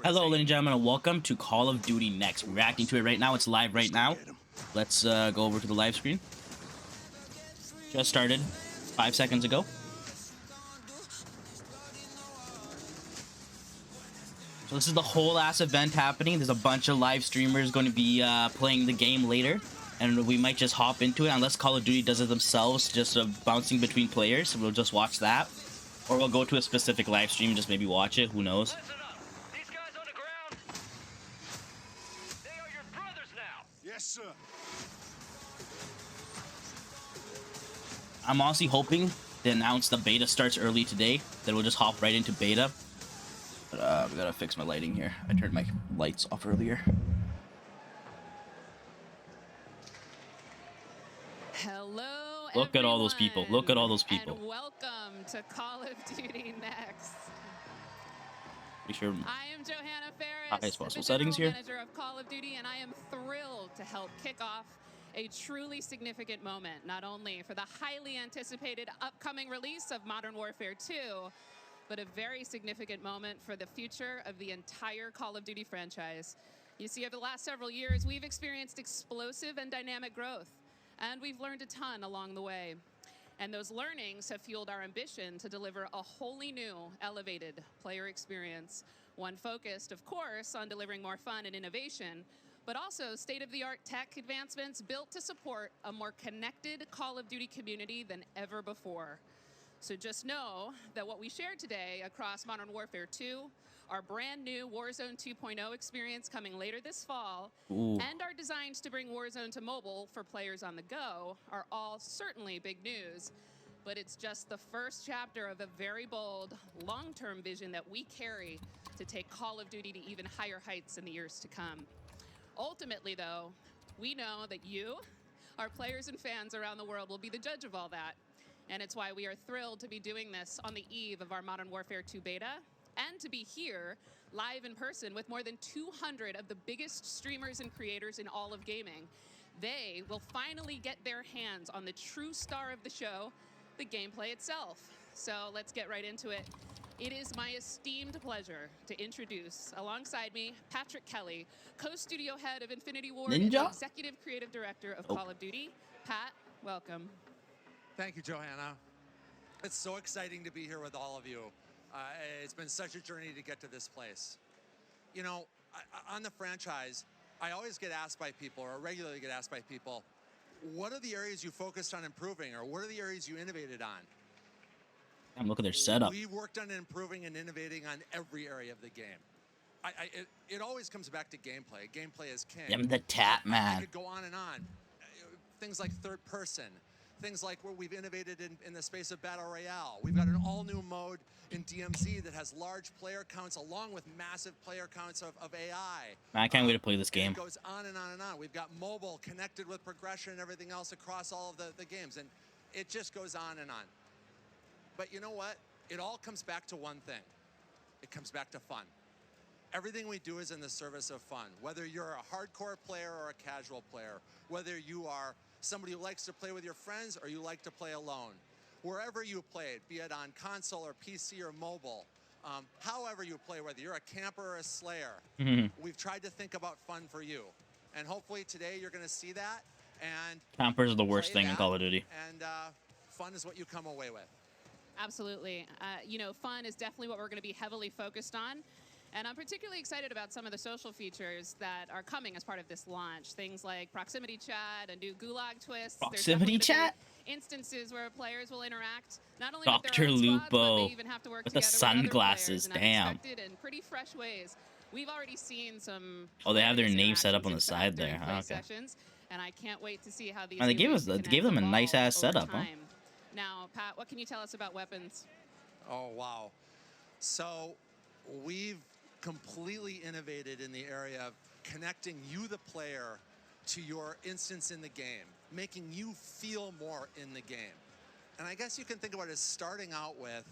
Hello, ladies and gentlemen, and welcome to Call of Duty Next. We're reacting to it right now. It's live right now. Let's go over to the live screen. Just started 5 seconds ago. So this is the whole ass event happening. There's a bunch of live streamers going to be playing the game later, and we might just hop into it unless Call of Duty does it themselves, just bouncing between players. We'll just watch that, or we'll go to a specific live stream and just maybe watch it. Who knows? These guys on the ground, they are your brothers now. Yes, sir. I'm honestly hoping they announce the beta starts early today. Then we'll just hop right into beta. But we gotta fix my lighting here. I turned my lights off earlier. Hello, Look at all those people. Look at all those people. And welcome to Call of Duty Next. Be sure. I am Johanna Ferris, Highest possible the settings General here. Manager of Call of Duty, and I am thrilled to help kick off a truly significant moment, not only for the highly anticipated upcoming release of Modern Warfare 2, but a very significant moment for the future of the entire Call of Duty franchise. You see, over the last several years, we've experienced explosive and dynamic growth, and we've learned a ton along the way. And those learnings have fueled our ambition to deliver a wholly new, elevated player experience. One focused, of course, on delivering more fun and innovation, but also state-of-the-art tech advancements built to support a more connected Call of Duty community than ever before. So just know that what we shared today across Modern Warfare 2, our brand new Warzone 2.0 experience coming later this fall, and our designs to bring Warzone to mobile for players on the go are all certainly big news. But it's just the first chapter of a very bold, long-term vision that we carry to take Call of Duty to even higher heights in the years to come. Ultimately, though, we know that you, our players and fans around the world, will be the judge of all that. And it's why we are thrilled to be doing this on the eve of our Modern Warfare 2 beta, and to be here live in person with more than 200 of the biggest streamers and creators in all of gaming. They will finally get their hands on the true star of the show, the gameplay itself. So let's get right into it. It is my esteemed pleasure to introduce, alongside me, Patrick Kelly, co-studio head of Infinity Ward and Ninja? executive creative director of Call of Duty. Pat, welcome. Thank you, Johanna. It's so exciting to be here with all of you. It's been such a journey to get to this place. You know, on the franchise, I always get asked by people, or regularly get asked by people, what are the areas you focused on improving, or what are the areas you innovated on? Damn, look at their setup. We worked on improving and innovating on every area of the game. It always comes back to gameplay. Gameplay is king. Damn, the tat, I man. could go on and on. Things like third person. Things like where we've innovated in the space of Battle Royale. We've got an all-new mode in DMZ that has large player counts along with massive player counts of AI. Man, I can't wait to play this game. It goes on and on and on. We've got mobile connected with progression and everything else across all of the games. And it just goes on and on. But you know what? It all comes back to one thing. It comes back to fun. Everything we do is in the service of fun. Whether you're a hardcore player or a casual player, whether you are somebody who likes to play with your friends or you like to play alone. Wherever you play it, be it on console or PC or mobile, however you play, whether you're a camper or a slayer, we've tried to think about fun for you. And hopefully today you're going to see that. And Campers are the worst thing in Call of Duty. And fun is what you come away with. Absolutely. You know, fun is definitely what we're going to be heavily focused on. And I'm particularly excited about some of the social features that are coming as part of this launch. Things like proximity chat, a new gulag twist. Proximity chat? Instances where players will interact not only Dr. with their own squads, but Lupo they even have to work with the together with other sunglasses, players in damn. unexpected and pretty fresh ways. We've already seen some. Oh, they have their hilarious name set up on the interactions side during there. play Okay. sessions, and I can't wait to see how these. Man, they new gave ways us to they connect gave them a evolve nice ass over setup, huh? time. Now, Pat, what can you tell us about weapons? Oh, wow. So we've completely innovated in the area of connecting you, the player, to your instance in the game, making you feel more in the game. And I guess you can think about it as starting out with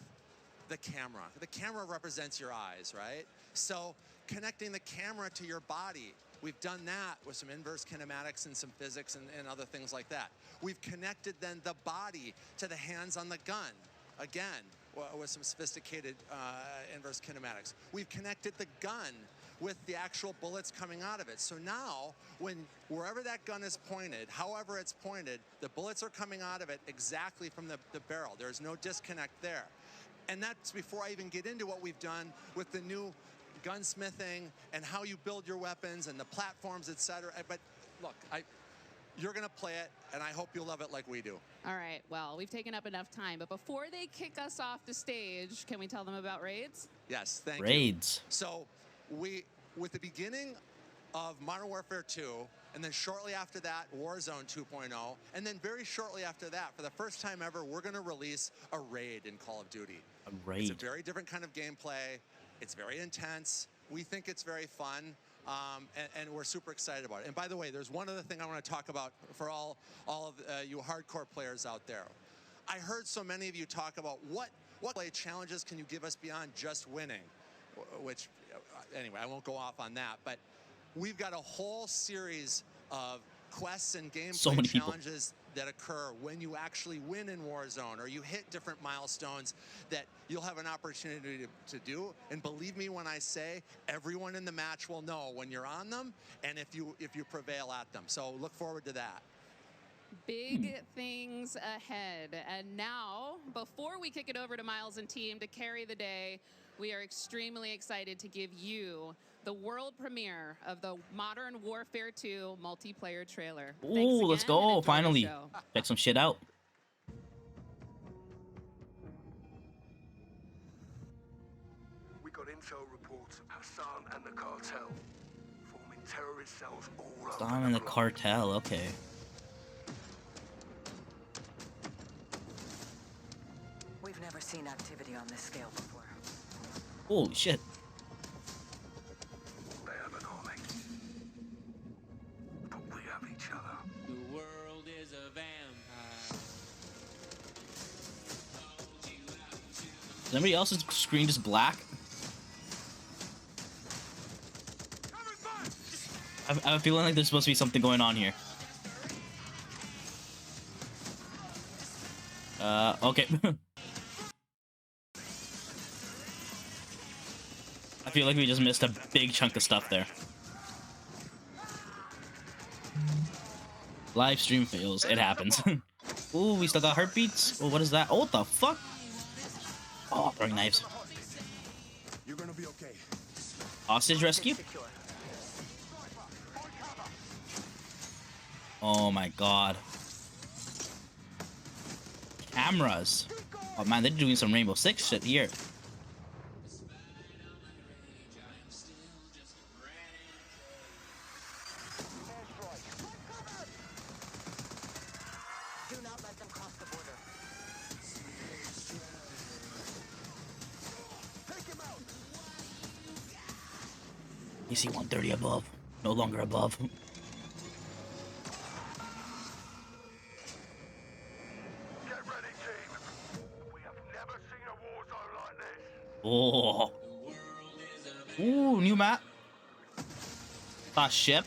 the camera. The camera represents your eyes, right? So connecting the camera to your body. We've done that with some inverse kinematics and some physics and other things like that. We've connected then the body to the hands on the gun. Again, with some sophisticated inverse kinematics. We've connected the gun with the actual bullets coming out of it. So now, wherever that gun is pointed, however it's pointed, the bullets are coming out of it exactly from the barrel. There's no disconnect there. And that's before I even get into what we've done with the new gunsmithing and how you build your weapons and the platforms, etc. But look, you're going to play it, and I hope you'll love it like we do. All right, well, we've taken up enough time, but before they kick us off the stage, can we tell them about raids? Yes, thank you. Raids. So with the beginning of Modern Warfare 2, and then shortly after that, Warzone 2.0, and then very shortly after that, for the first time ever, we're going to release a raid in Call of Duty. A raid. It's a very different kind of gameplay. It's very intense. We think it's very fun. And we're super excited about it. And by the way, there's one other thing I want to talk about for all of you hardcore players out there. I heard so many of you talk about what play challenges can you give us beyond just winning, which, anyway, I won't go off on that. But we've got a whole series of quests and gameplay challenges that occur when you actually win in Warzone or you hit different milestones that you'll have an opportunity to do. And believe me when I say everyone in the match will know when you're on them and if you prevail at them. So look forward to that. Big things ahead. And now, before we kick it over to Miles and team to carry the day, we are extremely excited to give you the world premiere of the Modern Warfare 2 multiplayer trailer. Ooh, let's go, finally. Check some shit out. We got intel reports of Hassan and the cartel forming terrorist cells all over Hassan and the cartel, okay. We've never seen activity on this scale before. Holy shit. They have an army. But we have each other. The world is a vampire. Is anybody else's screen just black? I'm feeling like there's supposed to be something going on here. Okay. I feel like we just missed a big chunk of stuff there. Live stream fails. It happens. Ooh, we still got heartbeats. Oh, what is that? Oh, what the fuck? Oh, throwing knives. You're gonna be okay. Hostage rescue? Oh my god. Cameras. Oh man, they're doing some Rainbow Six shit here. Do not let them cross the border. Take him out. EC 130 above. No longer above. Get ready, team. We have never seen a war zone like this. Oh. Ooh, new map. Ship.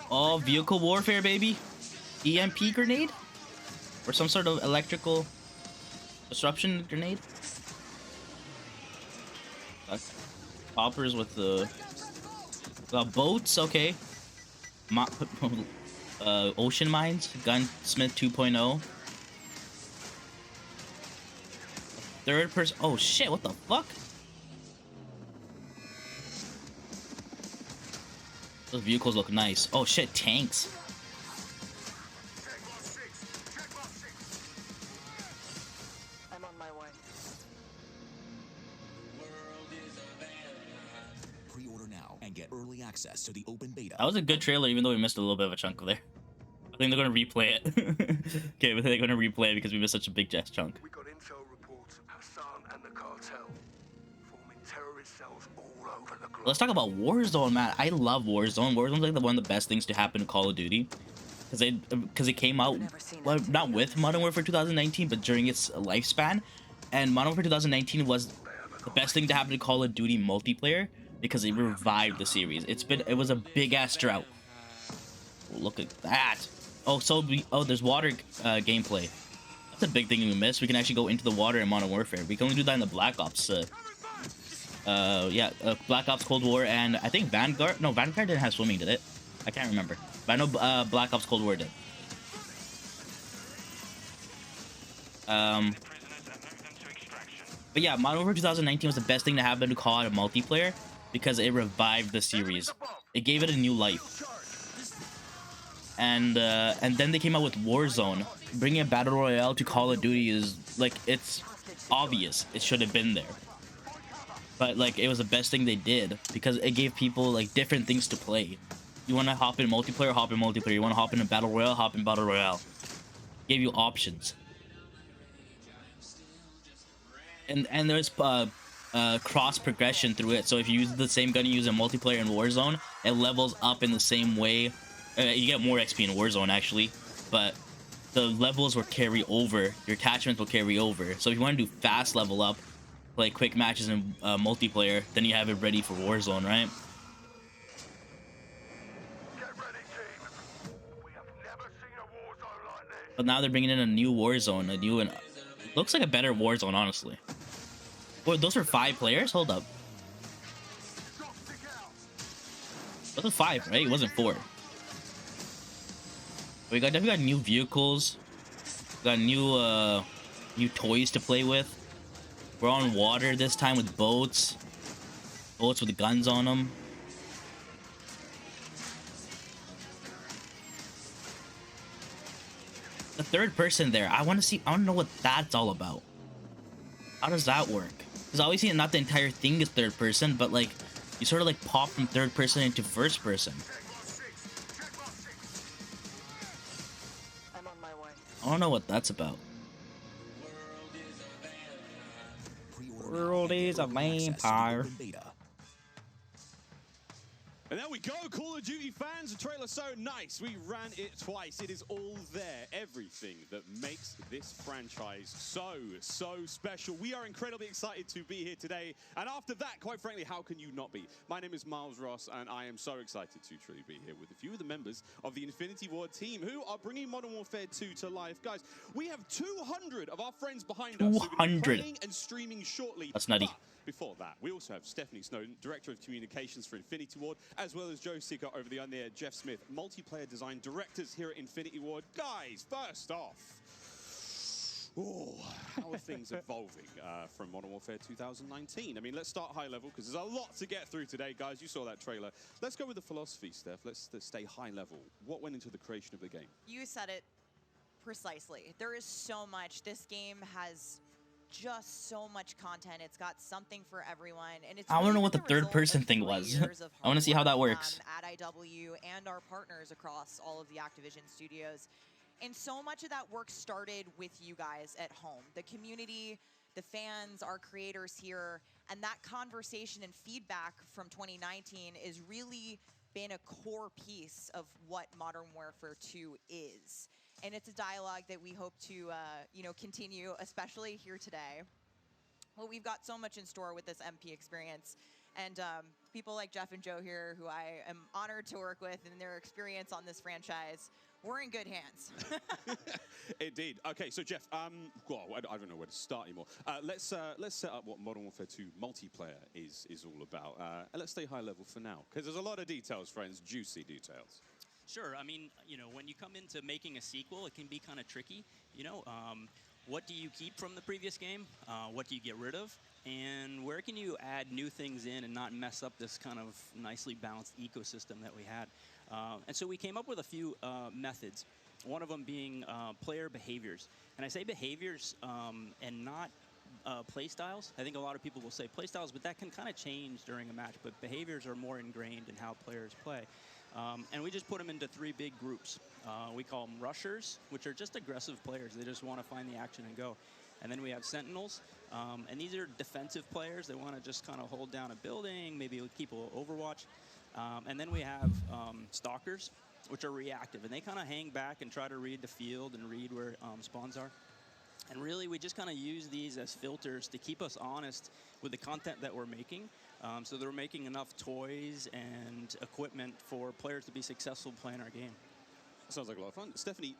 Oh, vehicle warfare, baby. EMP grenade? Or some sort of electrical disruption grenade? Poppers with the boats, okay. Ocean mines, gunsmith 2.0. Third person. Oh shit! What the fuck? Those vehicles look nice. Oh shit! Tanks. I'm on my way. Pre-order now and get early access to the open beta. That was a good trailer, even though we missed a little bit of a chunk of there. I think they're gonna replay it. Okay, but they're gonna replay it because we missed such a big chunk. We got intel reports of Hassan and the cartel forming terrorist cells all over the globe. Let's talk about Warzone, man. I love Warzone. Warzone's like one of the best things to happen in Call of Duty. Because it came out, well, not with Modern Warfare 2019, but during its lifespan. And Modern Warfare 2019 was the best thing to happen to Call of Duty multiplayer because it revived the series. It was a big ass drought. Look at that. Oh, there's water gameplay. That's a big thing we missed. We can actually go into the water in Modern Warfare. We can only do that in the Black Ops Yeah, Black Ops Cold War, and I think Vanguard. No, Vanguard didn't have swimming, did it? I can't remember. But I know Black Ops Cold War did. But yeah, Modern Warfare 2019 was the best thing to happen to COD multiplayer because it revived the series. It gave it a new life. And then they came out with Warzone. Bringing a battle royale to Call of Duty is like, it's obvious it should have been there. But like, it was the best thing they did because it gave people like different things to play. You want to hop in multiplayer, hop in multiplayer. You want to hop in a battle royale, hop in battle royale. Gave you options. And there's cross progression through it. So if you use the same gun you use in multiplayer in Warzone, it levels up in the same way. You get more XP in Warzone actually, but the levels will carry over. Your attachments will carry over. So if you want to do fast level up, play quick matches in multiplayer, then you have it ready for Warzone, right? Get ready, team. We have never seen a war zone like this. But now they're bringing in a new Warzone, it looks like a better Warzone, honestly. Well, those are 5 players? Hold up. That was 5, right? It wasn't 4. We definitely got new vehicles. We got new toys to play with. We're on water this time with boats. Boats with guns on them. The third person there, I want to know what that's all about. How does that work? Because obviously not the entire thing is third person, but like you sort of like pop from third person into first person. I'm on my way. I don't know what that's about. World is a vampire. And there we go, Call of Duty fans. The trailer's so nice. We ran it twice. It is all there. Everything that makes this franchise so special. We are incredibly excited to be here today. And after that, quite frankly, how can you not be? My name is Miles Ross, and I am so excited to truly be here with a few of the members of the Infinity Ward team who are bringing Modern Warfare 2 to life. Guys, we have 200 of our friends behind us who will be playing and streaming shortly. That's nutty. But before that, we also have Stephanie Snowden, Director of Communications for Infinity Ward, as well as Joe Sicker over the on-air, Jeff Smith, Multiplayer Design Directors here at Infinity Ward. Guys, first off, how are things evolving from Modern Warfare 2019? I mean, let's start high level, because there's a lot to get through today, guys. You saw that trailer. Let's go with the philosophy, Steph. Let's stay high level. What went into the creation of the game? You said it precisely. There is so much. This game has just so much content. It's got something for everyone, and it's I want to know what the third person thing was. I want to see how that works. At IW and our partners across all of the Activision studios. And so much of that work started with you guys at home. The community, the fans, our creators here, and that conversation and feedback from 2019 is really been a core piece of what Modern Warfare 2 is. And it's a dialogue that we hope to, continue, especially here today. Well, we've got so much in store with this MP experience. And people like Jeff and Joe here, who I am honored to work with, and their experience on this franchise, we're in good hands. Indeed. Okay, so Jeff, I don't know where to start anymore. Let's set up what Modern Warfare 2 multiplayer is all about. And let's stay high level for now, because there's a lot of details, friends, juicy details. Sure. I mean, when you come into making a sequel, it can be kind of tricky. What do you keep from the previous game? What do you get rid of? And where can you add new things in and not mess up this kind of nicely balanced ecosystem that we had? And so we came up with a few methods, one of them being player behaviors. And I say behaviors and not play styles. I think a lot of people will say play styles, but that can kind of change during a match. But behaviors are more ingrained in how players play. And we just put them into 3 big groups. We call them rushers, which are just aggressive players. They just want to find the action and go. And then we have sentinels, and these are defensive players. They want to just kind of hold down a building, maybe keep a little overwatch. And then we have stalkers, which are reactive, and they kind of hang back and try to read the field and read where spawns are. And really, we just kind of use these as filters to keep us honest with the content that we're making. So that we're making enough toys and equipment for players to be successful playing our game. Sounds like a lot of fun. Stephanie,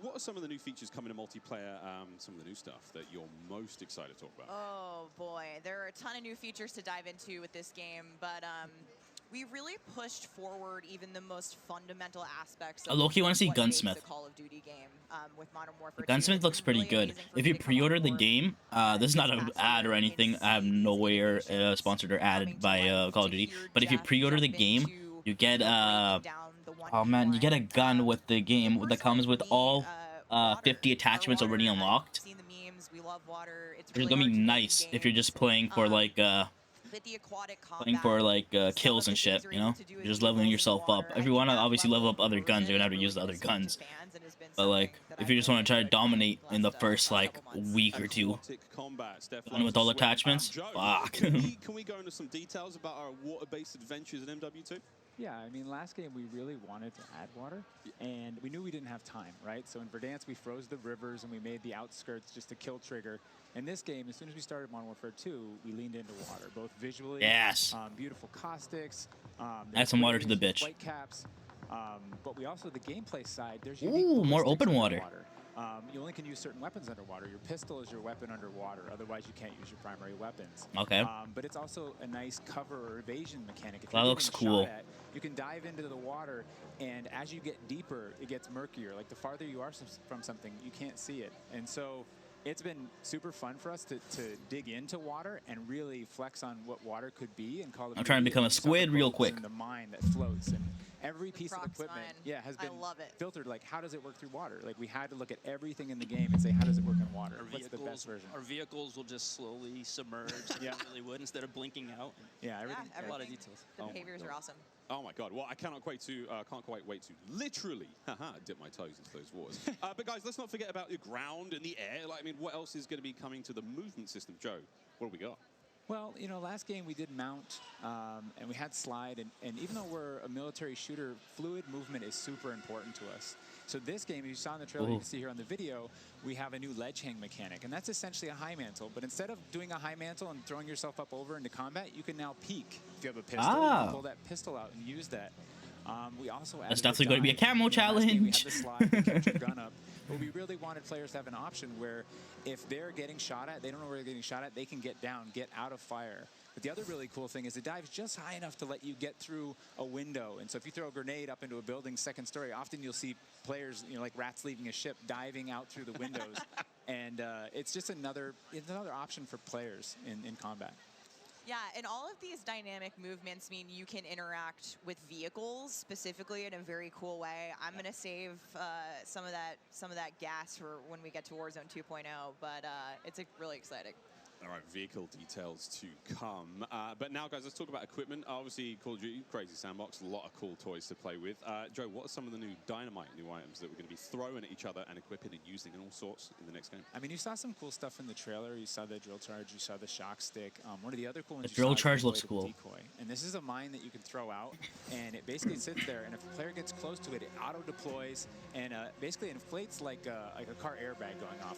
what are some of the new features coming to multiplayer, some of the new stuff that you're most excited to talk about? Oh boy, there are a ton of new features to dive into with this game, but we really pushed forward even the most fundamental aspects I of low-key want to see what makes Gunsmith. a Call of Duty game with Modern Warfare 2. Gunsmith It's looks been pretty really good. amazing for If me you to come on pre-order the board game, this is not an past ad or year and anything. I have see nowhere these innovations sponsored or coming added to by life, Call of to Duty. hear But if you Jeff pre-order the jump game, into, you get breaking down the man, you get a 1v1. gun with the game that Personally, comes with for me, all water. 50 Our attachments water, already I've unlocked. seen the memes. We love water. It's Which is really gonna be hard to get in nice if you're just games. playing for like But the aquatic playing combat, for like some kills of and the shit, things you're you able know? to do You're with just leveling vehicles in the yourself up. water, If I you think want to that obviously level level up of other guns, you're gonna have to immersion use the is other really gonna guns. suit fans and has been But like, something that if I've you just want really to try to enjoyed dominate playing in the last first like couple months. week or two, Aquatic combat, Stephanie. done with all Sweet. attachments, Joe, fuck. can we go into some details about our water-based adventures in MW2? Yeah, I mean, last game we really wanted to add water, and we knew we didn't have time, right? So in Verdansk, we froze the rivers and we made the outskirts just to kill trigger. In this game, as soon as we started Modern Warfare 2, we leaned into water, both visually, Yes. Beautiful caustics, Add some water to the waves, bitch. white caps, but we also, the gameplay side, there's Ooh, unique more ballistics open water. underwater. You only can use certain weapons underwater. Your pistol is your weapon underwater. Otherwise, you can't use your primary weapons. Okay. But it's also a nice cover or evasion mechanic. If That you're looks getting cool. shot at, you can dive into the water, and as you get deeper, it gets murkier. Like the farther you are from something, you can't see it. And so it's been super fun for us to dig into water and really flex on what water could be and Call of I'm trying to Duty. become a And you saw the squid real boats quick. and the mine that floats, and every piece of Croc's equipment, mine. has I been love it. filtered. Like, how does it work through water? Like, we had to look at everything in the game and say, how does it work in water? What's the best version? Our vehicles will just slowly submerge like they really would instead of blinking out. Yeah, everything. A lot of details. The behaviors are awesome. Oh my God! Well, I can't quite wait to literally dip my toes into those waters. But guys, let's not forget about the ground and the air. Like, I mean, what else is going to be coming to the movement system, Joe? What do we got? Well, you know, last game we did mount, and we had slide, and even though we're a military shooter, fluid movement is super important to us. So this game, as you saw in the trailer, you can see here on the video, we have a new ledge hang mechanic, and that's essentially a high mantle. But instead of doing a high mantle and throwing yourself up over into combat, you can now peek. If you have a pistol, you can pull that pistol out and use that. We also added That's definitely going to be a dive. camo You know, last game we had challenge. the slide, you catch your gun up. But we really wanted players to have an option where if they're getting shot at, they don't know where they're getting shot at, they can get down, get out of fire. But the other really cool thing is the dive's just high enough to let you get through a window. And so if you throw a grenade up into a building's second story, often you'll see players, you know, like rats leaving a ship, diving out through the windows. And it's just another option for players in combat. Yeah, and all of these dynamic movements mean you can interact with vehicles specifically in a very cool way. I'm gonna save some of that gas for when we get to Warzone 2.0, but it's really exciting. All right, vehicle details to come. But now, guys, let's talk about equipment. Obviously, Call of Duty, crazy sandbox, a lot of cool toys to play with. Joe, what are some of the new dynamite new items that we're going to be throwing at each other and equipping and using and all sorts in the next game? I mean, you saw some cool stuff in the trailer. You saw the drill charge. You saw the shock stick. One of the other cool ones. The drill charge looks cool. Decoy. And this is a mine that you can throw out, and it basically sits there. And if a player gets close to it, it auto deploys and basically inflates like a car airbag going off.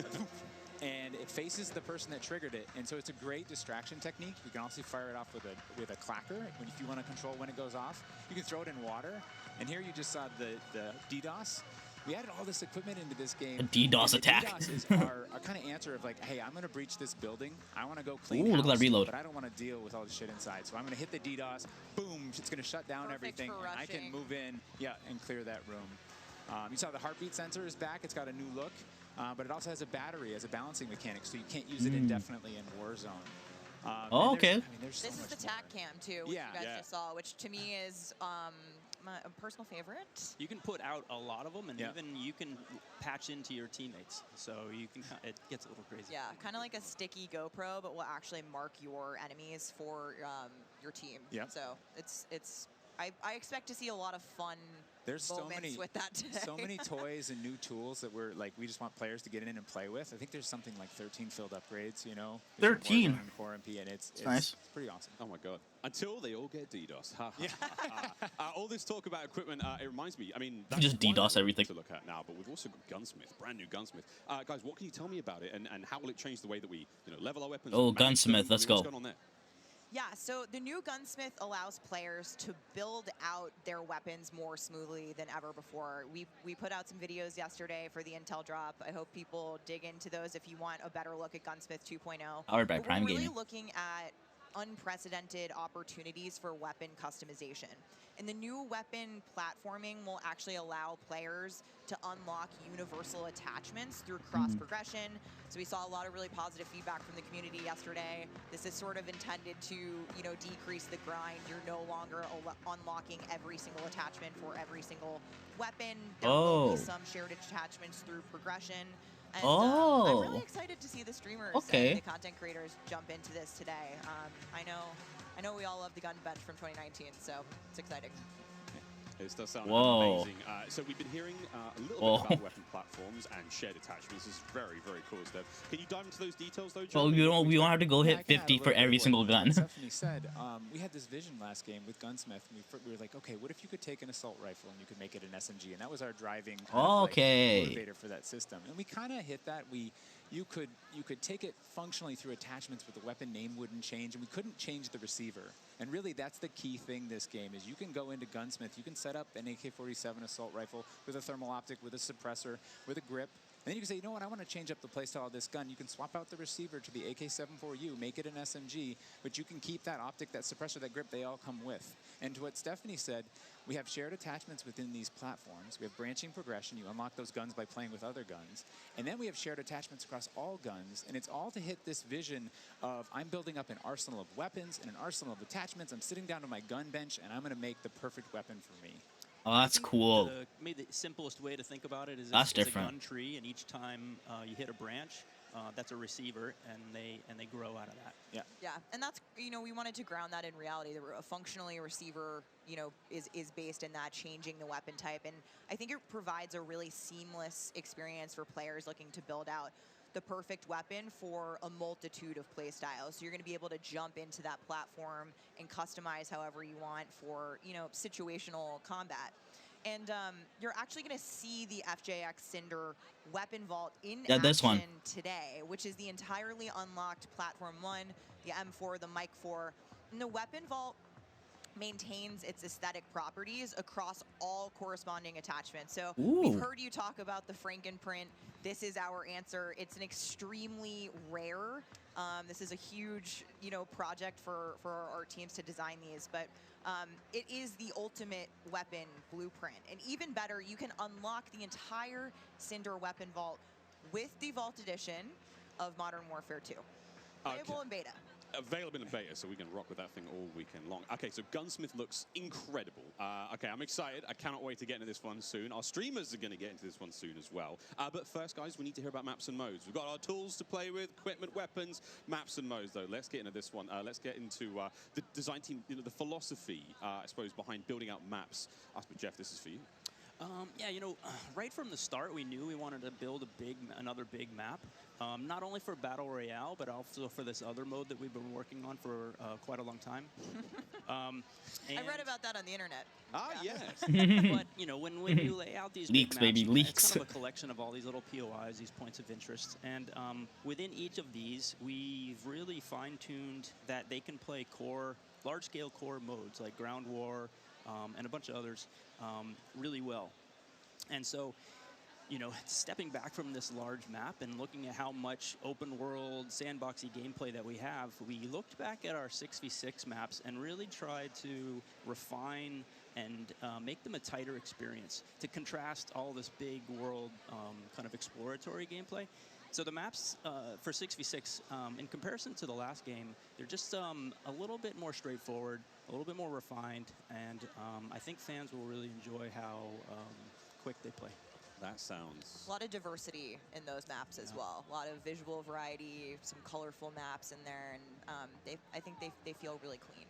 And it faces the person that triggered it, and so it's a great distraction technique. You can also fire it off with a clacker if you want to control when it goes off. You can throw it in water, and here you just saw the DDoS. We added all this equipment into this game. A DDoS attack. DDoS is our kind of answer of like, hey, I'm going to breach this building. I want to go clean Ooh, look at that house, reload. but I don't want to deal with all the shit inside. So I'm going to hit the DDoS. Boom, it's going to shut down everything. And I can move in, and clear that room. You saw the heartbeat sensor is back. It's got a new look. But it also has a battery as a balancing mechanic, so you can't use it indefinitely in Warzone. Okay. I mean, there's so This is much the more. TAC cam too, which you guys just saw, which to me is a personal favorite. You can put out a lot of them, and even you can patch into your teammates, so you can. It gets a little crazy. Yeah, kind of like a sticky GoPro, but will actually mark your enemies for your team. Yeah. So I expect to see a lot of fun. There's moments with that today. so many toys and new tools that we just want players to get in and play with. I think there's something like 13 field upgrades, you know. 13. 4 MP, and it's nice. It's pretty awesome. Oh my God! Until they all get DDoS. All this talk about equipment, it reminds me. I mean, that's just one DDoS everything to look at now, but we've also got Gunsmith, brand new Gunsmith. Guys, what can you tell me about it, and how will it change the way that we, level our weapons? Oh, manage them? Gunsmith, let's What's go. going on there? Yeah, so the new Gunsmith allows players to build out their weapons more smoothly than ever before. We put out some videos yesterday for the Intel drop. I hope people dig into those if you want a better look at Gunsmith 2.0. Powered by But Prime we're really Gaming. looking at unprecedented opportunities for weapon customization. And the new weapon platforming will actually allow players to unlock universal attachments through cross progression. So we saw a lot of really positive feedback from the community yesterday. This is sort of intended to, you know, decrease the grind. You're no longer unlocking every single attachment for every single weapon. There will be some shared attachments through progression. And I'm really excited to see the streamers and the content creators jump into this today. I know we all love the gun bench from 2019, so it's exciting. This does sound amazing. So we've been hearing a little bit about weapon platforms and shared attachments. This is very, very cool stuff. Can you dive into those details, though, Joe? Well, we don't have to go hit 50 for every single gun. Stephanie said, we had this vision last game with Gunsmith, and we were like, okay, what if you could take an assault rifle and you could make it an SMG? And that was our driving motivator for that system. And we kind of hit that. You could take it functionally through attachments, but the weapon name wouldn't change, and we couldn't change the receiver. And really, that's the key thing this game is you can go into Gunsmith, you can set up an AK-47 assault rifle with a thermal optic, with a suppressor, with a grip. And then you can say, you know what, I want to change up the playstyle of this gun. You can swap out the receiver to the AK-74U, make it an SMG, but you can keep that optic, that suppressor, that grip, they all come with. And to what Stephanie said, we have shared attachments within these platforms. We have branching progression. You unlock those guns by playing with other guns. And then we have shared attachments across all guns. And it's all to hit this vision of I'm building up an arsenal of weapons and an arsenal of attachments. I'm sitting down to my gun bench, and I'm going to make the perfect weapon for me. Oh, that's cool. Maybe the simplest way to think about it is that's it's different. a gun tree, and each time you hit a branch, that's a receiver, and they grow out of that. Yeah. Yeah, and that's, you know, we wanted to ground that in reality. Functionally, a receiver, you know, is based in that changing the weapon type, and I think it provides a really seamless experience for players looking to build out the perfect weapon for a multitude of play styles. So you're going to be able to jump into that platform and customize however you want for, you know, situational combat. And you're actually going to see the FJX Cinder weapon vault in action today, which is the entirely unlocked Platform 1, the M4, the Mic 4. And the weapon vault maintains its aesthetic properties across all corresponding attachments. So we've heard you talk about the Frankenprint. This is our answer. It's an extremely rare. This is a huge, you know, project for our teams to design these, but it is the ultimate weapon blueprint. And even better, you can unlock the entire Cinder weapon vault with the Vault Edition of Modern Warfare 2. Playable in beta. Available in beta, so we can rock with that thing all weekend long. Okay, so Gunsmith looks incredible. Okay, I'm excited. I cannot wait to get into this one soon. Our streamers are going to get into this one soon as well. But first, guys, we need to hear about maps and modes. We've got our tools to play with, equipment, weapons, maps and modes, though. Let's get into this one. Let's get into the design team, you know, the philosophy, I suppose, behind building out maps. I suppose, Jeff, this is for you. Yeah, you know, right from the start, we knew we wanted to build another big map, not only for Battle Royale, but also for this other mode that we've been working on for quite a long time. I read about that on the internet. Ah, yes. But, you know, when you lay out these leaks, big maps, baby, leaks. It's kind of a collection of all these little POIs, these points of interest. And within each of these, we've really fine-tuned that they can play large-scale core modes like Ground War, and a bunch of others really well. And so, you know, stepping back from this large map and looking at how much open world sandboxy gameplay that we have, we looked back at our 6v6 maps and really tried to refine and make them a tighter experience to contrast all this big world kind of exploratory gameplay. So the maps for 6v6, in comparison to the last game, they're just a little bit more straightforward, a little bit more refined, and I think fans will really enjoy how quick they play. That sounds... A lot of diversity in those maps as well. A lot of visual variety, some colorful maps in there, and I think they feel really clean.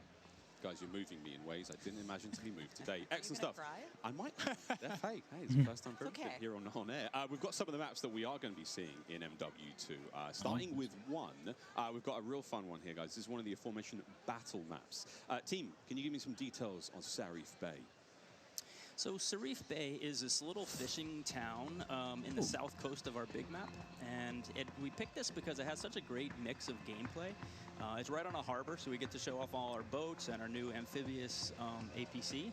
Guys, you're moving me in ways I didn't imagine to be moved today. Excellent stuff. Cry? I might. They're fake. Hey, it's the first time here on air. We've got some of the maps that we are going to be seeing in MW2. Starting with one, we've got a real fun one here, guys. This is one of the aforementioned battle maps. Team, can you give me some details on Sarif Bay? So Sharif Bay is this little fishing town in the south coast of our big map, and we picked this because it has such a great mix of gameplay. It's right on a harbor, so we get to show off all our boats and our new amphibious APC,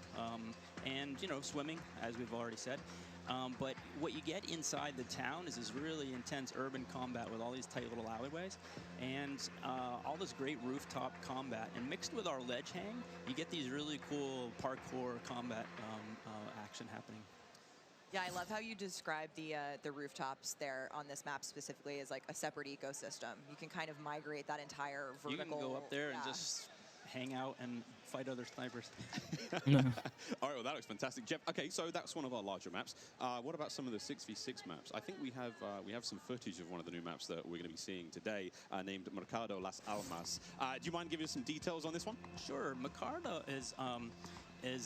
and swimming, as we've already said. But what you get inside the town is this really intense urban combat with all these tight little alleyways and all this great rooftop combat. And mixed with our ledge hang, you get these really cool parkour combat action happening. Yeah, I love how you describe the rooftops there on this map specifically as like a separate ecosystem. You can kind of migrate that entire vertical. You can go up there and just hang out and fight other snipers. All right, well, that looks fantastic. Jeff, okay, so that's one of our larger maps. What about some of the 6v6 maps? I think we have some footage of one of the new maps that we're going to be seeing today, named Mercado Las Almas. Do you mind giving us some details on this one? Sure. Mercado is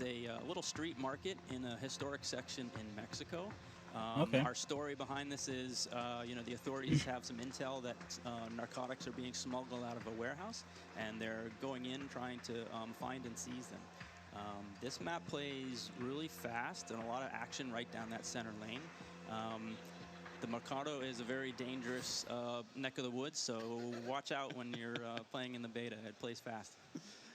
a little street market in a historic section in Mexico. Our story behind this is, the authorities have some intel that narcotics are being smuggled out of a warehouse, and they're going in trying to find and seize them. This map plays really fast and a lot of action right down that center lane. The Mercado is a very dangerous neck of the woods, so watch out when you're playing in the beta. It plays fast.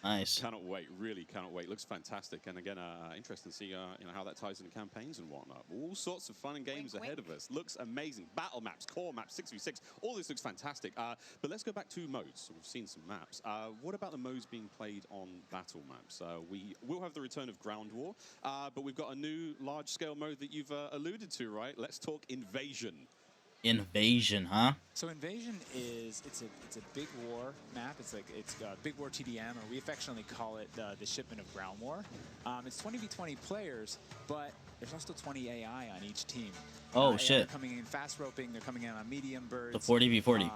Nice. Cannot wait, really cannot wait. Looks fantastic, and again, interesting to see how that ties into campaigns and whatnot. All sorts of fun and games ahead of us. Looks amazing. Battle maps, core maps, 6v6, all this looks fantastic. But let's go back to modes. We've seen some maps. What about the modes being played on battle maps? We will have the return of Ground War, but we've got a new large-scale mode that you've alluded to, right? Let's talk Invasion. Invasion, huh? So Invasion is it's a big war map. It's Big War TDM, or we affectionately call it the shipment of Ground War. It's 20v20 players, but there's also 20 AI on each team. Oh shit! They're coming in fast roping. They're coming in on medium birds. The 40v40.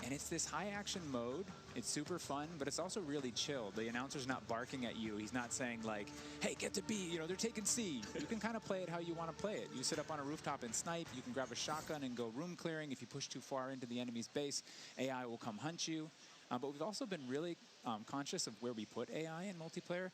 And it's this high action mode. It's super fun, but it's also really chill. The announcer's not barking at you. He's not saying like, "Hey, get to B." They're taking C. You can kind of play it how you want to play it. You sit up on a rooftop and snipe. You can grab a shotgun and go room clearing. If you push too far into the enemy's base, AI will come hunt you. But we've also been really conscious of where we put AI in multiplayer.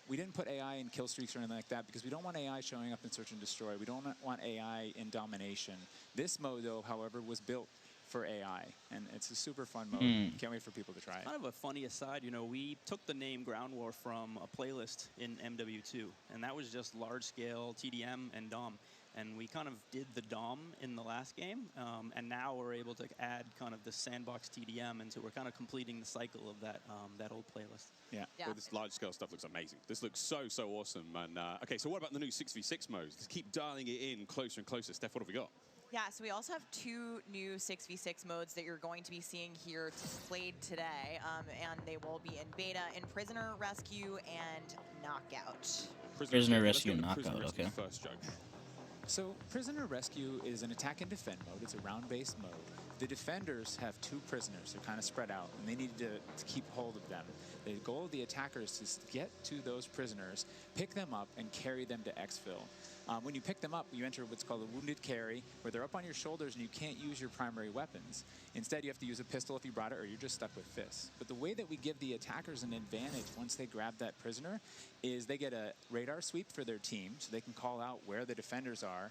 We didn't put AI in kill streaks or anything like that because we don't want AI showing up in search and destroy. We don't want AI in domination. This mode, though, however, was built for AI, and it's a super fun mode. Can't wait for people to try it. Kind of a funny aside, we took the name Ground War from a playlist in MW2, and that was just large-scale TDM and DOM. And we kind of did the DOM in the last game, and now we're able to add kind of the sandbox TDM, and so we're kind of completing the cycle of that old playlist. Yeah. Well, this large-scale stuff looks amazing. This looks so awesome. And okay, so what about the new 6v6 modes? Let's keep dialing it in closer and closer. Steph, what have we got? Yeah, so we also have 2 new 6v6 modes that you're going to be seeing here played today, and they will be in beta in Prisoner Rescue and Knockout. Prisoner Rescue Knockout, okay. First, Joe. So Prisoner Rescue is an attack and defend mode. It's a round-based mode. The defenders have 2 prisoners. They're kind of spread out, and they need to keep hold of them. The goal of the attackers is to get to those prisoners, pick them up, and carry them to exfil. When you pick them up, you enter what's called a wounded carry, where they're up on your shoulders and you can't use your primary weapons. Instead, you have to use a pistol if you brought it, or you're just stuck with fists. But the way that we give the attackers an advantage once they grab that prisoner is they get a radar sweep for their team, so they can call out where the defenders are.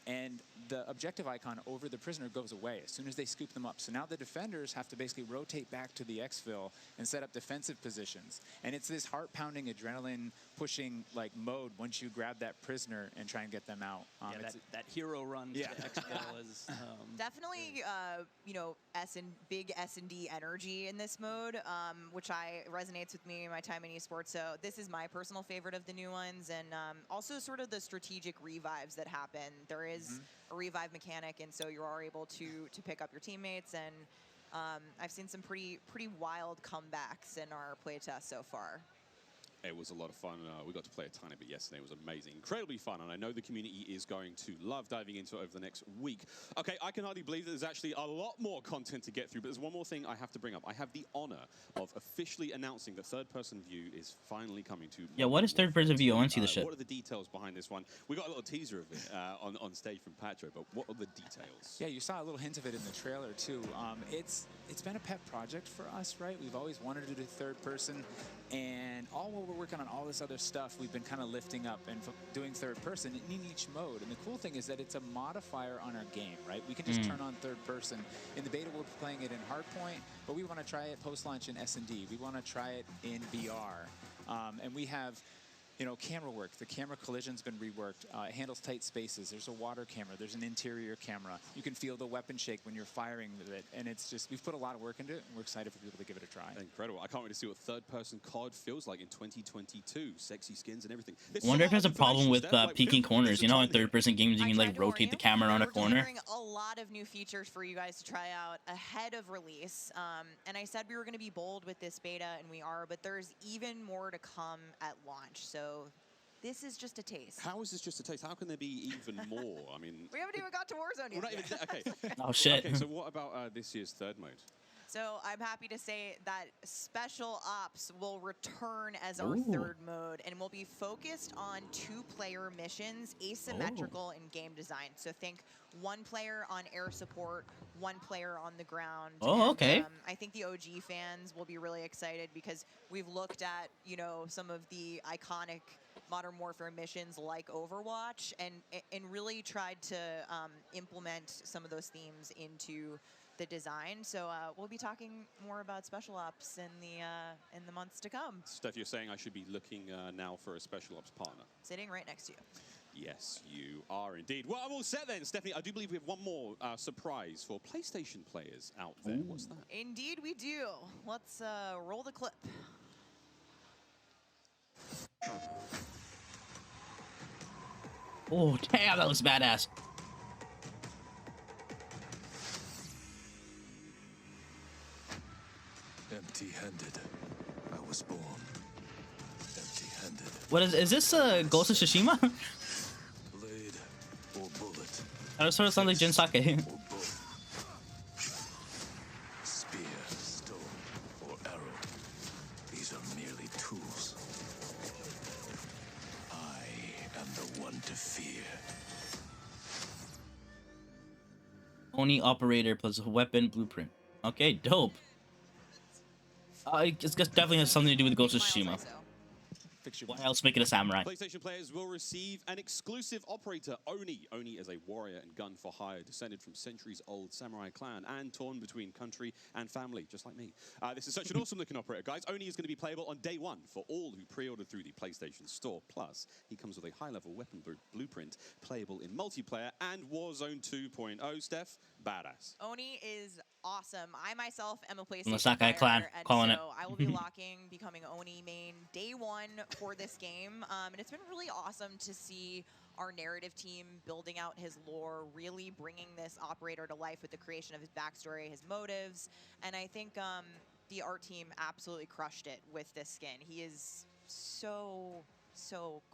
And the objective icon over the prisoner goes away as soon as they scoop them up. So now the defenders have to basically rotate back to the exfil and set up defensive positions. And it's this heart-pounding, adrenaline-pushing like mode once you grab that prisoner and try and get them out. That hero run to exfil is definitely big S&D energy in this mode, which resonates with me in my time in esports. So this is my personal favorite of the new ones, and also sort of the strategic revives that happen. There is a revive mechanic, and so you are able to pick up your teammates, and I've seen some pretty wild comebacks in our playtest so far. It was a lot of fun. We got to play a tiny bit yesterday. It was amazing. Incredibly fun, and I know the community is going to love diving into it over the next week. Okay, I can hardly believe that there's actually a lot more content to get through, but there's one more thing I have to bring up. I have the honor of officially announcing that third-person view is finally coming to... Yeah, what is third-person view? I want to see the ship. What are the details behind this one? We got a little teaser of it on stage from Patro, but what are the details? Yeah, you saw a little hint of it in the trailer, too. It's been a pet project for us, right? We've always wanted to do third-person. And all while we're working on all this other stuff, we've been kind of lifting up and doing third person in each mode. And the cool thing is that it's a modifier on our game, right? We can just turn on third person. In the beta, we'll be playing it in Hardpoint, but we want to try it post-launch in S&D. We want to try it in VR. And we have, you know, camera work. The camera collision's been reworked. It handles tight spaces. There's a water camera. There's an interior camera. You can feel the weapon shake when you're firing with it. And it's just, we've put a lot of work into it, and we're excited for people to give it a try. Incredible. I can't wait to see what third-person COD feels like in 2022. Sexy skins and everything. I wonder if there's a problem with peeking corners. You know, in third-person games, you can like rotate the camera around a corner. We're delivering a lot of new features for you guys to try out ahead of release. And I said we were going to be bold with this beta, and we are, but there's even more to come at launch. So this is just a taste. How is this just a taste? How can there be even more? I mean, we haven't even got to Warzone yet. Not even okay. Oh shit. Okay, so what about this year's third mode? So I'm happy to say that Special Ops will return as our third mode, and will be focused on 2-player missions, asymmetrical in game design. So think 1 player on air support, 1 player on the ground. Oh, okay. I think the OG fans will be really excited because we've looked at, you know, some of the iconic Modern Warfare missions like Overwatch, and really tried to implement some of those themes into the design. So we'll be talking more about Special Ops in the months to come. Steph, you're saying I should be looking now for a Special Ops partner. Sitting right next to you. Yes, you are indeed. Well, I'm all set then, Stephanie. I do believe we have one more surprise for PlayStation players out there. What's that? Indeed we do. Let's roll the clip. Oh, damn, that was badass. Empty-handed. I was born empty-handed. What is this Ghost of Tsushima? Blade or bullet. That sort of sounds like Jinsake. Or both. Spear, stone, or arrow. These are merely tools. I am the one to fear. Oni operator plus weapon blueprint. Okay, dope. It's definitely has something to do with Ghost of Tsushima. Why else make it a samurai? PlayStation players will receive an exclusive operator, Oni. Oni is a warrior and gun for hire, descended from centuries-old samurai clan and torn between country and family, just like me. This is such an awesome-looking operator, guys. Oni is going to be playable on day 1 for all who pre-ordered through the PlayStation Store. Plus, he comes with a high-level weapon blueprint, playable in multiplayer and Warzone 2.0. Steph, badass. Oni is awesome. I myself am a PlayStation the Sakai player, clan, and calling so I will be becoming Oni main day 1 for this game. And it's been really awesome to see our narrative team building out his lore, really bringing this operator to life with the creation of his backstory, his motives. And I think the art team absolutely crushed it with this skin. He is so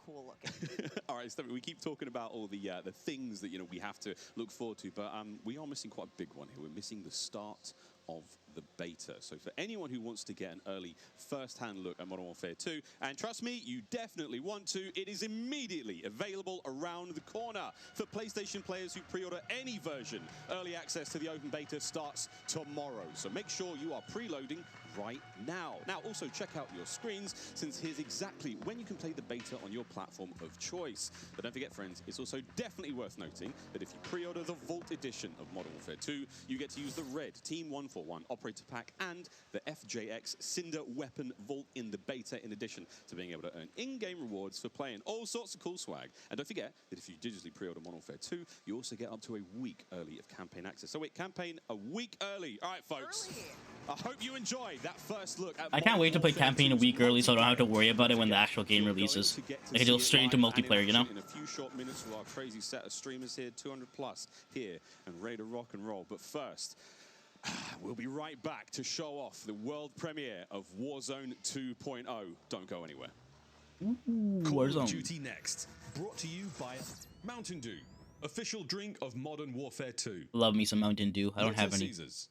cool looking. All right, Stephanie, we keep talking about all the things that we have to look forward to, but we are missing quite a big one here. We're missing the start of the beta. So for anyone who wants to get an early first-hand look at Modern Warfare 2, and trust me, you definitely want to, it is immediately available around the corner. For PlayStation players who pre-order any version, early access to the open beta starts tomorrow. So make sure you are preloading right now. Now, also check out your screens, since here's exactly when you can play the beta on your platform of choice. But don't forget, friends, it's also definitely worth noting that if you pre-order the Vault edition of Modern Warfare 2, you get to use the red Team 141 Operator Pack and the FJX Cinder Weapon Vault in the beta, in addition to being able to earn in-game rewards for playing all sorts of cool swag. And don't forget that if you digitally pre-order Modern Warfare 2, you also get up to a week early of campaign access. So wait, campaign a week early. All right, folks. I hope you enjoyed that first look at I can't wait to play campaign a week early, so I don't have to worry about it when the actual game releases. I can go straight into multiplayer, you know? In a few short minutes with our crazy set of streamers here, 200 plus here, and ready to rock and roll. But first, we'll be right back to show off the world premiere of Warzone 2.0. Don't go anywhere. Call of Duty Next, brought to you by Mountain Dew, official drink of Modern Warfare 2. Love me some Mountain Dew. I don't have any. Caesars,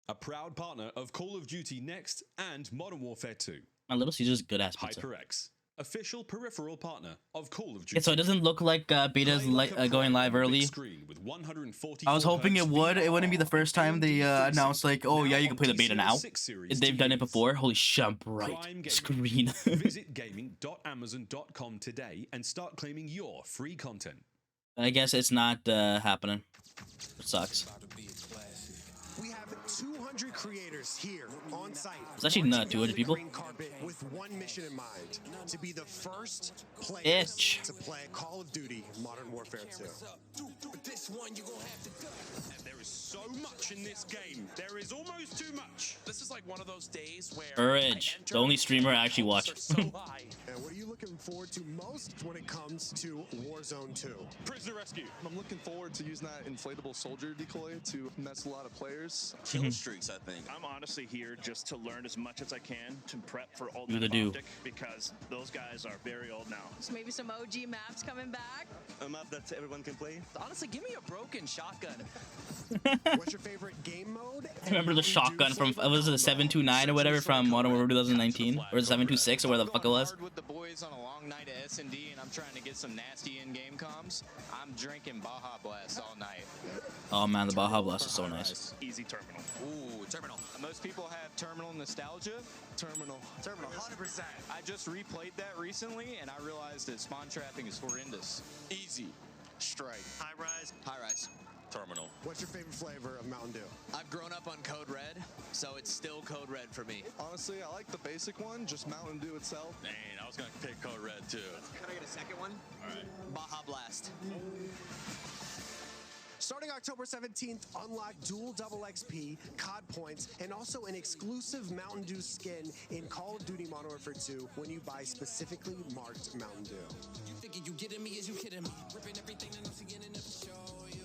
a proud partner of Call of Duty Next and Modern Warfare 2. My Little Caesars good ass pizza. HyperX, official peripheral partner of Call of Duty. Yeah, so it doesn't look like beta's going live early. I was hoping it would. It wouldn't be the first time they announced like, oh yeah, you can play the beta now. They've done it before. Holy shit, I'm bright screen. Visit gaming.amazon.com today and start claiming your free content. I guess it's not happening. It sucks. We have 200 creators here on site. It's actually not 200 people. With one mission in mind: to be the first players Itch. to play Call of Duty Modern Warfare 2. And there is so much in this game. There is almost too much. This is like one of those days where Courage, the only streamer I actually watch. And what are you looking forward to most when it comes to Warzone 2? Prisoner rescue. I'm looking forward to using that inflatable soldier decoy to mess a lot of players. Kill streaks, I think. I'm honestly here just to learn as much as I can to prep for Do the do. because those guys are very old now. So maybe some OG maps coming back. A map that everyone can play. Honestly, give me a broken shotgun. What's your favorite game mode? I remember the shotgun from, was it the 729 or whatever from Modern Warfare 2019? Or the 726 or where the fuck it was? With the boys on a long night at S&D and I'm trying to get some nasty in-game comms. I'm drinking Baja Blast all night. Oh man, the Baja Blast is so nice. Easy terminal. Ooh, terminal. Most people have terminal nostalgia. Terminal. 100%. I just replayed that recently and I realized that spawn trapping is horrendous. Easy. Strike. High rise. High rise. Terminal. What's your favorite flavor of Mountain Dew? I've grown up on Code Red, so it's still Code Red for me. Honestly, I like the basic one, just Mountain Dew itself. Dang, I was gonna pick Code Red too. Can I get a second one? All right. Baja Blast. Starting October 17th, unlock dual double XP, COD points, and also an exclusive Mountain Dew skin in Call of Duty Modern Warfare 2 when you buy specifically marked Mountain Dew. You thinking you getting me? Is you kidding me? Ripping everything that I'm seeing and never show you.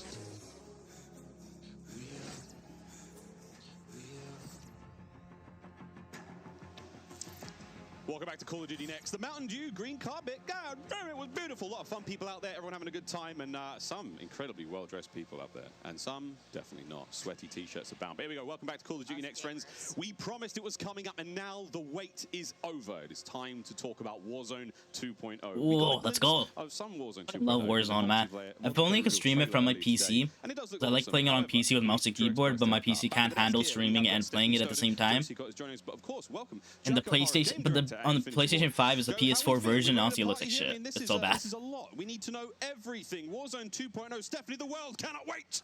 Welcome back to Call of Duty Next. The Mountain Dew green carpet. God damn, it was beautiful. A lot of fun people out there, everyone having a good time, and some incredibly well-dressed people out there, and some definitely not. Sweaty t-shirts abound. But here we go. Welcome back to Call of Duty Next, friends. We promised it was coming up, and now the wait is over. It is time to talk about Warzone 2.0. Whoa, let's go. Oh, some Warzone 2.0. I love Warzone, man. If only I could stream it from my PC. I like playing it on PC with mouse and keyboard, but my PC can't handle streaming and playing it at the same time. And the PlayStation, but on the PlayStation 5 is the PS4 version. Honestly, it looks like shit. It's so bad. This is a lot. We need to know everything. Warzone 2.0. Stephanie, the world cannot wait.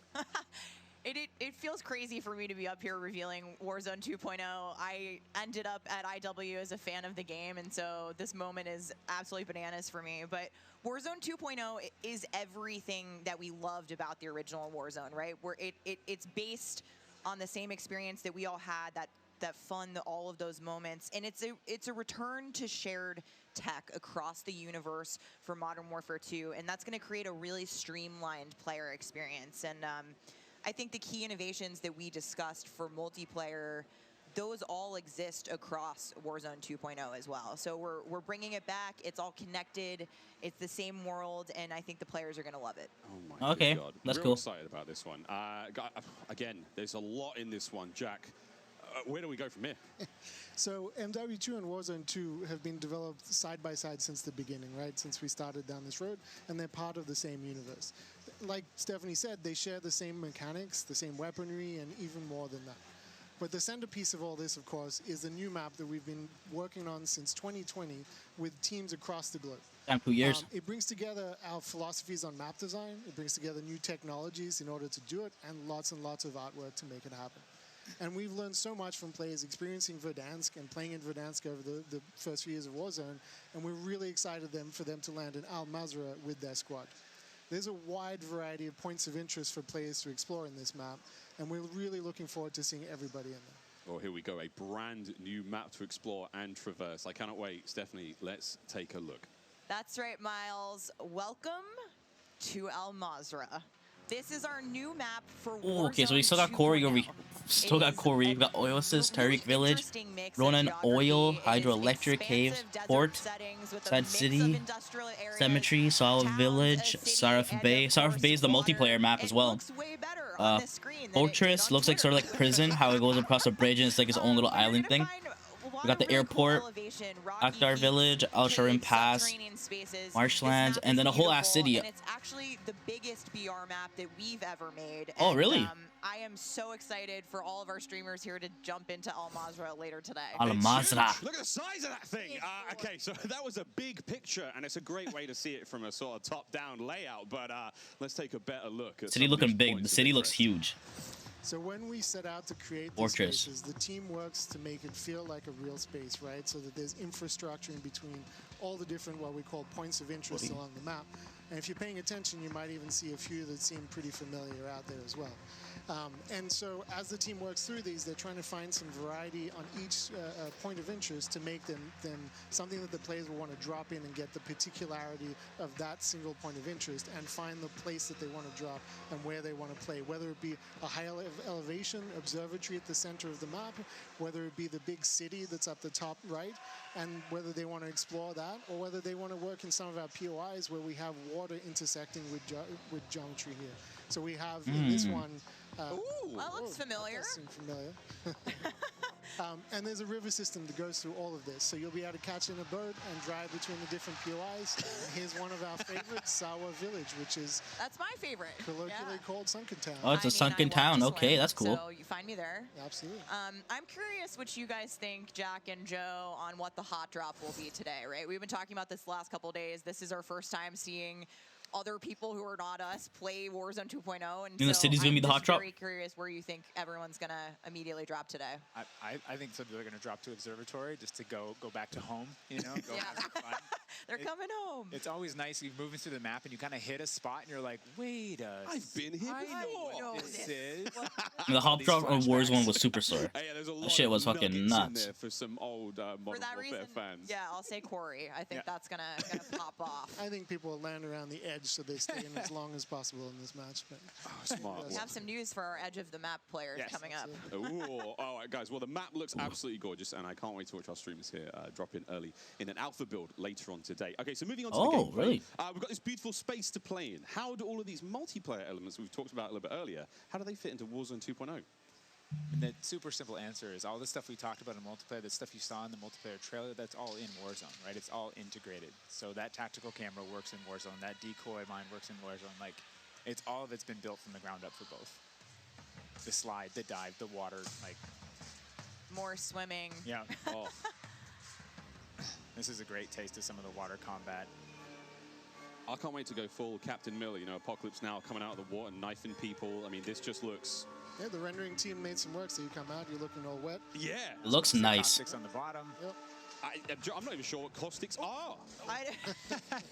It feels crazy for me to be up here revealing Warzone 2.0. I ended up at IW as a fan of the game, and so this moment is absolutely bananas for me. But Warzone 2.0 is everything that we loved about the original Warzone, right? Where it's based on the same experience that we all had, that fun, all of those moments, and it's a return to shared tech across the universe for Modern Warfare 2, and that's going to create a really streamlined player experience. And I think the key innovations that we discussed for multiplayer, those all exist across Warzone 2.0 as well. So we're bringing it back. It's all connected. It's the same world, and I think the players are going to love it. Oh my God. That's Real cool. Excited about this one. Again, there's a lot in this one, Jack. Where do we go from here? So MW2 and Warzone 2 have been developed side by side since the beginning, right? Since we started down this road, and they're part of the same universe. Like Stephanie said, they share the same mechanics, the same weaponry, and even more than that. But the centerpiece of all this, of course, is a new map that we've been working on since 2020 with teams across the globe. Damn, 2 years. It brings together our philosophies on map design. It brings together new technologies in order to do it, and lots of artwork to make it happen. And we've learned so much from players experiencing Verdansk and playing in Verdansk over the first few years of Warzone, and we're really excited for them to land in Al Mazrah with their squad. There's a wide variety of points of interest for players to explore in this map, and we're really looking forward to seeing everybody in there. Well, here we go, a brand new map to explore and traverse. I cannot wait. Stephanie, let's take a look. That's right, Miles. Welcome to Al Mazrah. This is our new map for Warzone. Okay, so we still got Corey over here. Still got Corey. We got Oasis, Tariq Village, Ronan Oil, Hydroelectric Cave, Port, Side City, Cemetery, Solid Village, Saraf Bay. Saraf Bay is the multiplayer map as well. Fortress looks like sort of like prison, how it goes across a bridge and it's like its own little island thing. We got the airport, Akhdar Village, Al Sharim Pass, Marshlands, and then a whole ass city. And it's actually the biggest BR map that we've ever made. Oh, and, really? I am so excited for all of our streamers here to jump into Al Mazrah later today. Al Mazrah. Look at the size of that thing. Okay, so that was a big picture, and it's a great way to see it from a sort of top-down layout. But let's take a better look at City looking big. The city looks huge. So when we set out to create these Fortress. spaces, the team works to make it feel like a real space, right? So that there's infrastructure in between all the different, what we call points of interest along the map. And if you're paying attention, you might even see a few that seem pretty familiar out there as well. And so as the team works through these, they're trying to find some variety on each point of interest to make them something that the players will want to drop in and get the particularity of that single point of interest and find the place that they want to drop and where they want to play, whether it be a high elevation observatory at the center of the map, whether it be the big city that's up the top right, and whether they want to explore that, or whether they want to work in some of our POIs where we have water intersecting with geometry here. So we have in this one. Ooh, that looks familiar. That does seem familiar. And there's a river system that goes through all of this. So you'll be able to catch in a boat and drive between the different POIs. And here's one of our favorites, Sawa Village, which is... That's my favorite. Colloquially called Sunken Town. Oh, it's a sunken town. Okay, that's cool. So you find me there. Absolutely. I'm curious what you guys think, Jack and Joe, on what the hot drop will be today, right? We've been talking about this the last couple of days. This is our first time seeing other people who are not us play Warzone 2.0, and the city's gonna be the hot drop. I'm very curious where you think everyone's gonna immediately drop today. I think some people are gonna drop to Observatory just to go back to home. You know, go have some fun. They're coming home. It's always nice. You're moving through the map and you kind of hit a spot and you're like, wait I've been here before. I know what this is. The hop drop on Warzone was super sore. Hey, yeah, there's a lot That shit was of fucking nuggets in nuts. there for some old Modern Warfare reason, fans. yeah, I'll say Corey. I think that's gonna pop off. I think people will land around the edge so they stay in as long as possible in this match. But smart. We have some news for our edge of the map players coming up. Ooh, all right, guys. Well, the map looks absolutely gorgeous, and I can't wait to watch our streamers here drop in early in an alpha build later on today. Okay, so moving on to the gameplay. Really? We've got this beautiful space to play in. How do all of these multiplayer elements we've talked about a little bit earlier, how do they fit into Warzone 2.0? And the super simple answer is all the stuff we talked about in multiplayer, the stuff you saw in the multiplayer trailer, that's all in Warzone, right? It's all integrated. So that tactical camera works in Warzone, that decoy mine works in Warzone. Like, it's all of it's been built from the ground up for both. The slide, the dive, the water, like... More swimming. Yeah. Oh. This is a great taste of some of the water combat. I can't wait to go full Captain Miller, you know, Apocalypse Now coming out of the water, knifing people. I mean, this just looks... yeah, the rendering team made some work, so you come out, you're looking all wet. Yeah. It looks nice. Caustics on the bottom. Yep. I'm not even sure what caustics are. I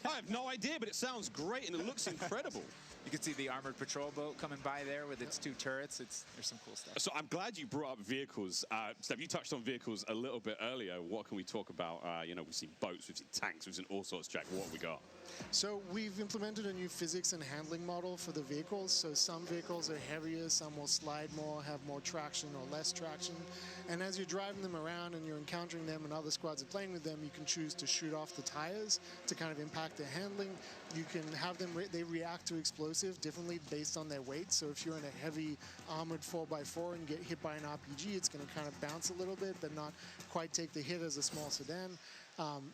have no idea, but it sounds great and it looks incredible. You can see the armored patrol boat coming by there with its 2 turrets. There's some cool stuff. So I'm glad you brought up vehicles. Steph, you touched on vehicles a little bit earlier. What can we talk about? You know, we've seen boats, we've seen tanks, we've seen all sorts. Jack, what have we got? So we've implemented a new physics and handling model for the vehicles. So some vehicles are heavier, some will slide more, have more traction or less traction. And as you're driving them around and you're encountering them and other squads are playing with them, you can choose to shoot off the tires to kind of impact their handling. You can have them, they react to explosive differently based on their weight. So if you're in a heavy armored 4x4 and get hit by an RPG, it's going to kind of bounce a little bit, but not quite take the hit as a small sedan.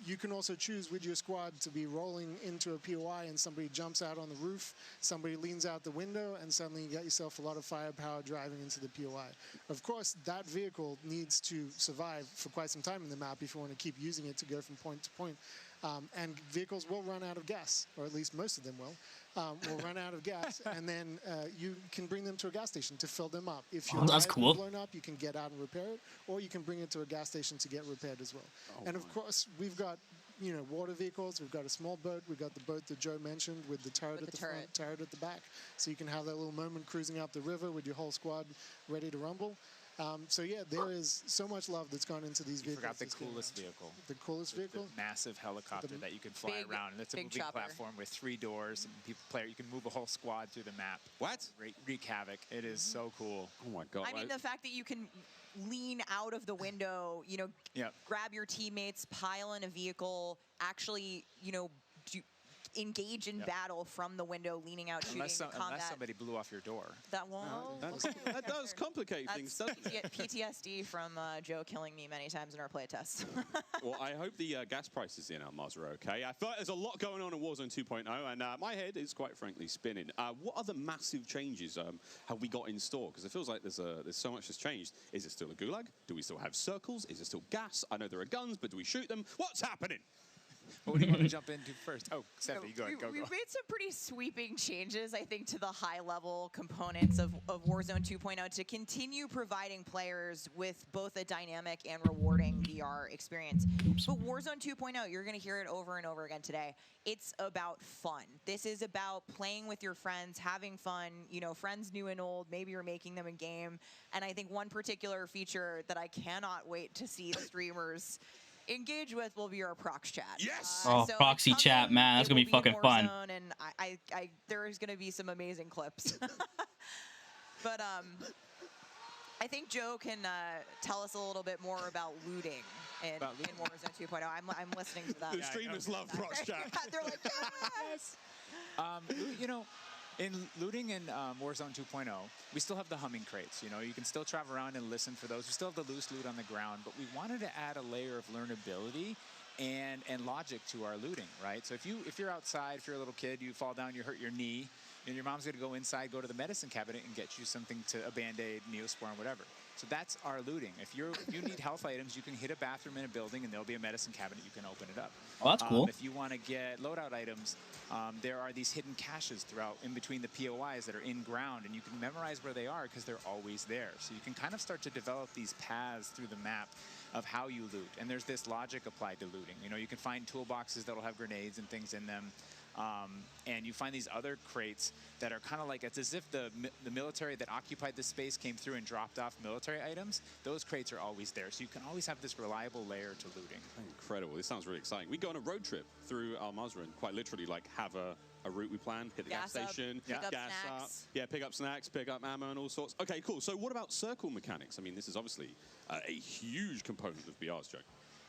You can also choose with your squad to be rolling into a POI and somebody jumps out on the roof, somebody leans out the window, and suddenly you got yourself a lot of firepower driving into the POI. Of course, that vehicle needs to survive for quite some time in the map if you want to keep using it to go from point to point. And vehicles will run out of gas, or at least most of them will run out of gas, and then you can bring them to a gas station to fill them up. If your that's tires cool. are blown up, you can get out and repair it, or you can bring it to a gas station to get repaired as well. And of course, we've got water vehicles. We've got a small boat. We've got the boat that Joe mentioned with the turret at the front, turret at the back, so you can have that little moment cruising up the river with your whole squad ready to rumble. So yeah, there is so much love that's gone into these vehicles. Forgot the coolest vehicle. The coolest vehicle? The massive helicopter that you can fly around. And it's a moving platform with 3 doors. And you can move a whole squad through the map. What? Wreak havoc. It is so cool. Oh my god. I mean, the fact that you can lean out of the window, grab your teammates, pile in a vehicle, actually, engage in battle from the window, leaning out, shooting, Unless combat. somebody blew off your door. That won't. That does complicate things, doesn't it? PTSD from Joe killing me many times in our playtests. Well, I hope the gas prices in Almaz are okay. I feel like there's a lot going on in Warzone 2.0, and my head is quite frankly spinning. What other massive changes have we got in store? Because it feels like there's so much that's changed. Is it still a gulag? Do we still have circles? Is it still gas? I know there are guns, but do we shoot them? What's happening? What do you want to jump into first? Oh, Stephanie, go ahead. Go. We've made some pretty sweeping changes, I think, to the high-level components of Warzone 2.0 to continue providing players with both a dynamic and rewarding VR experience. But Warzone 2.0, you're going to hear it over and over again today. It's about fun. This is about playing with your friends, having fun, you know, friends new and old. Maybe you're making them in game. And I think one particular feature that I cannot wait to see the streamers engage with will be our prox chat. Yes. So Proxy chat, man, that's gonna be fucking fun. And I there's gonna be some amazing clips. But I think Joe can tell us a little bit more about looting in Warzone 2.0. I'm listening to that. The streamers love prox chat. They're like, yes. You know, in looting in Warzone 2.0, we still have the humming crates. You know, you can still travel around and listen for those. We still have the loose loot on the ground, but we wanted to add a layer of learnability and logic to our looting, right? So if you're outside, if you're a little kid, you fall down, you hurt your knee, and your mom's gonna go inside, go to the medicine cabinet and get you something a Band-Aid, Neosporin, whatever. So that's our looting. If you need health items, you can hit a bathroom in a building and there'll be a medicine cabinet, you can open it up. Oh, that's cool. If you want to get loadout items, there are these hidden caches throughout in between the POIs that are in ground, and you can memorize where they are because they're always there. So you can kind of start to develop these paths through the map of how you loot. And there's this logic applied to looting. You know, you can find toolboxes that'll have grenades and things in them. And you find these other crates that are kind of like, it's as if the military that occupied the space came through and dropped off military items. Those crates are always there. So you can always have this reliable layer to looting. Incredible. This sounds really exciting. We go on a road trip through Al-Mazrah and quite literally like have a route we plan, hit the gas station, pick up gas snacks. up, pick up snacks, pick up ammo and all sorts. Okay, cool. So what about circle mechanics? I mean, this is obviously a huge component of BR's, Joe.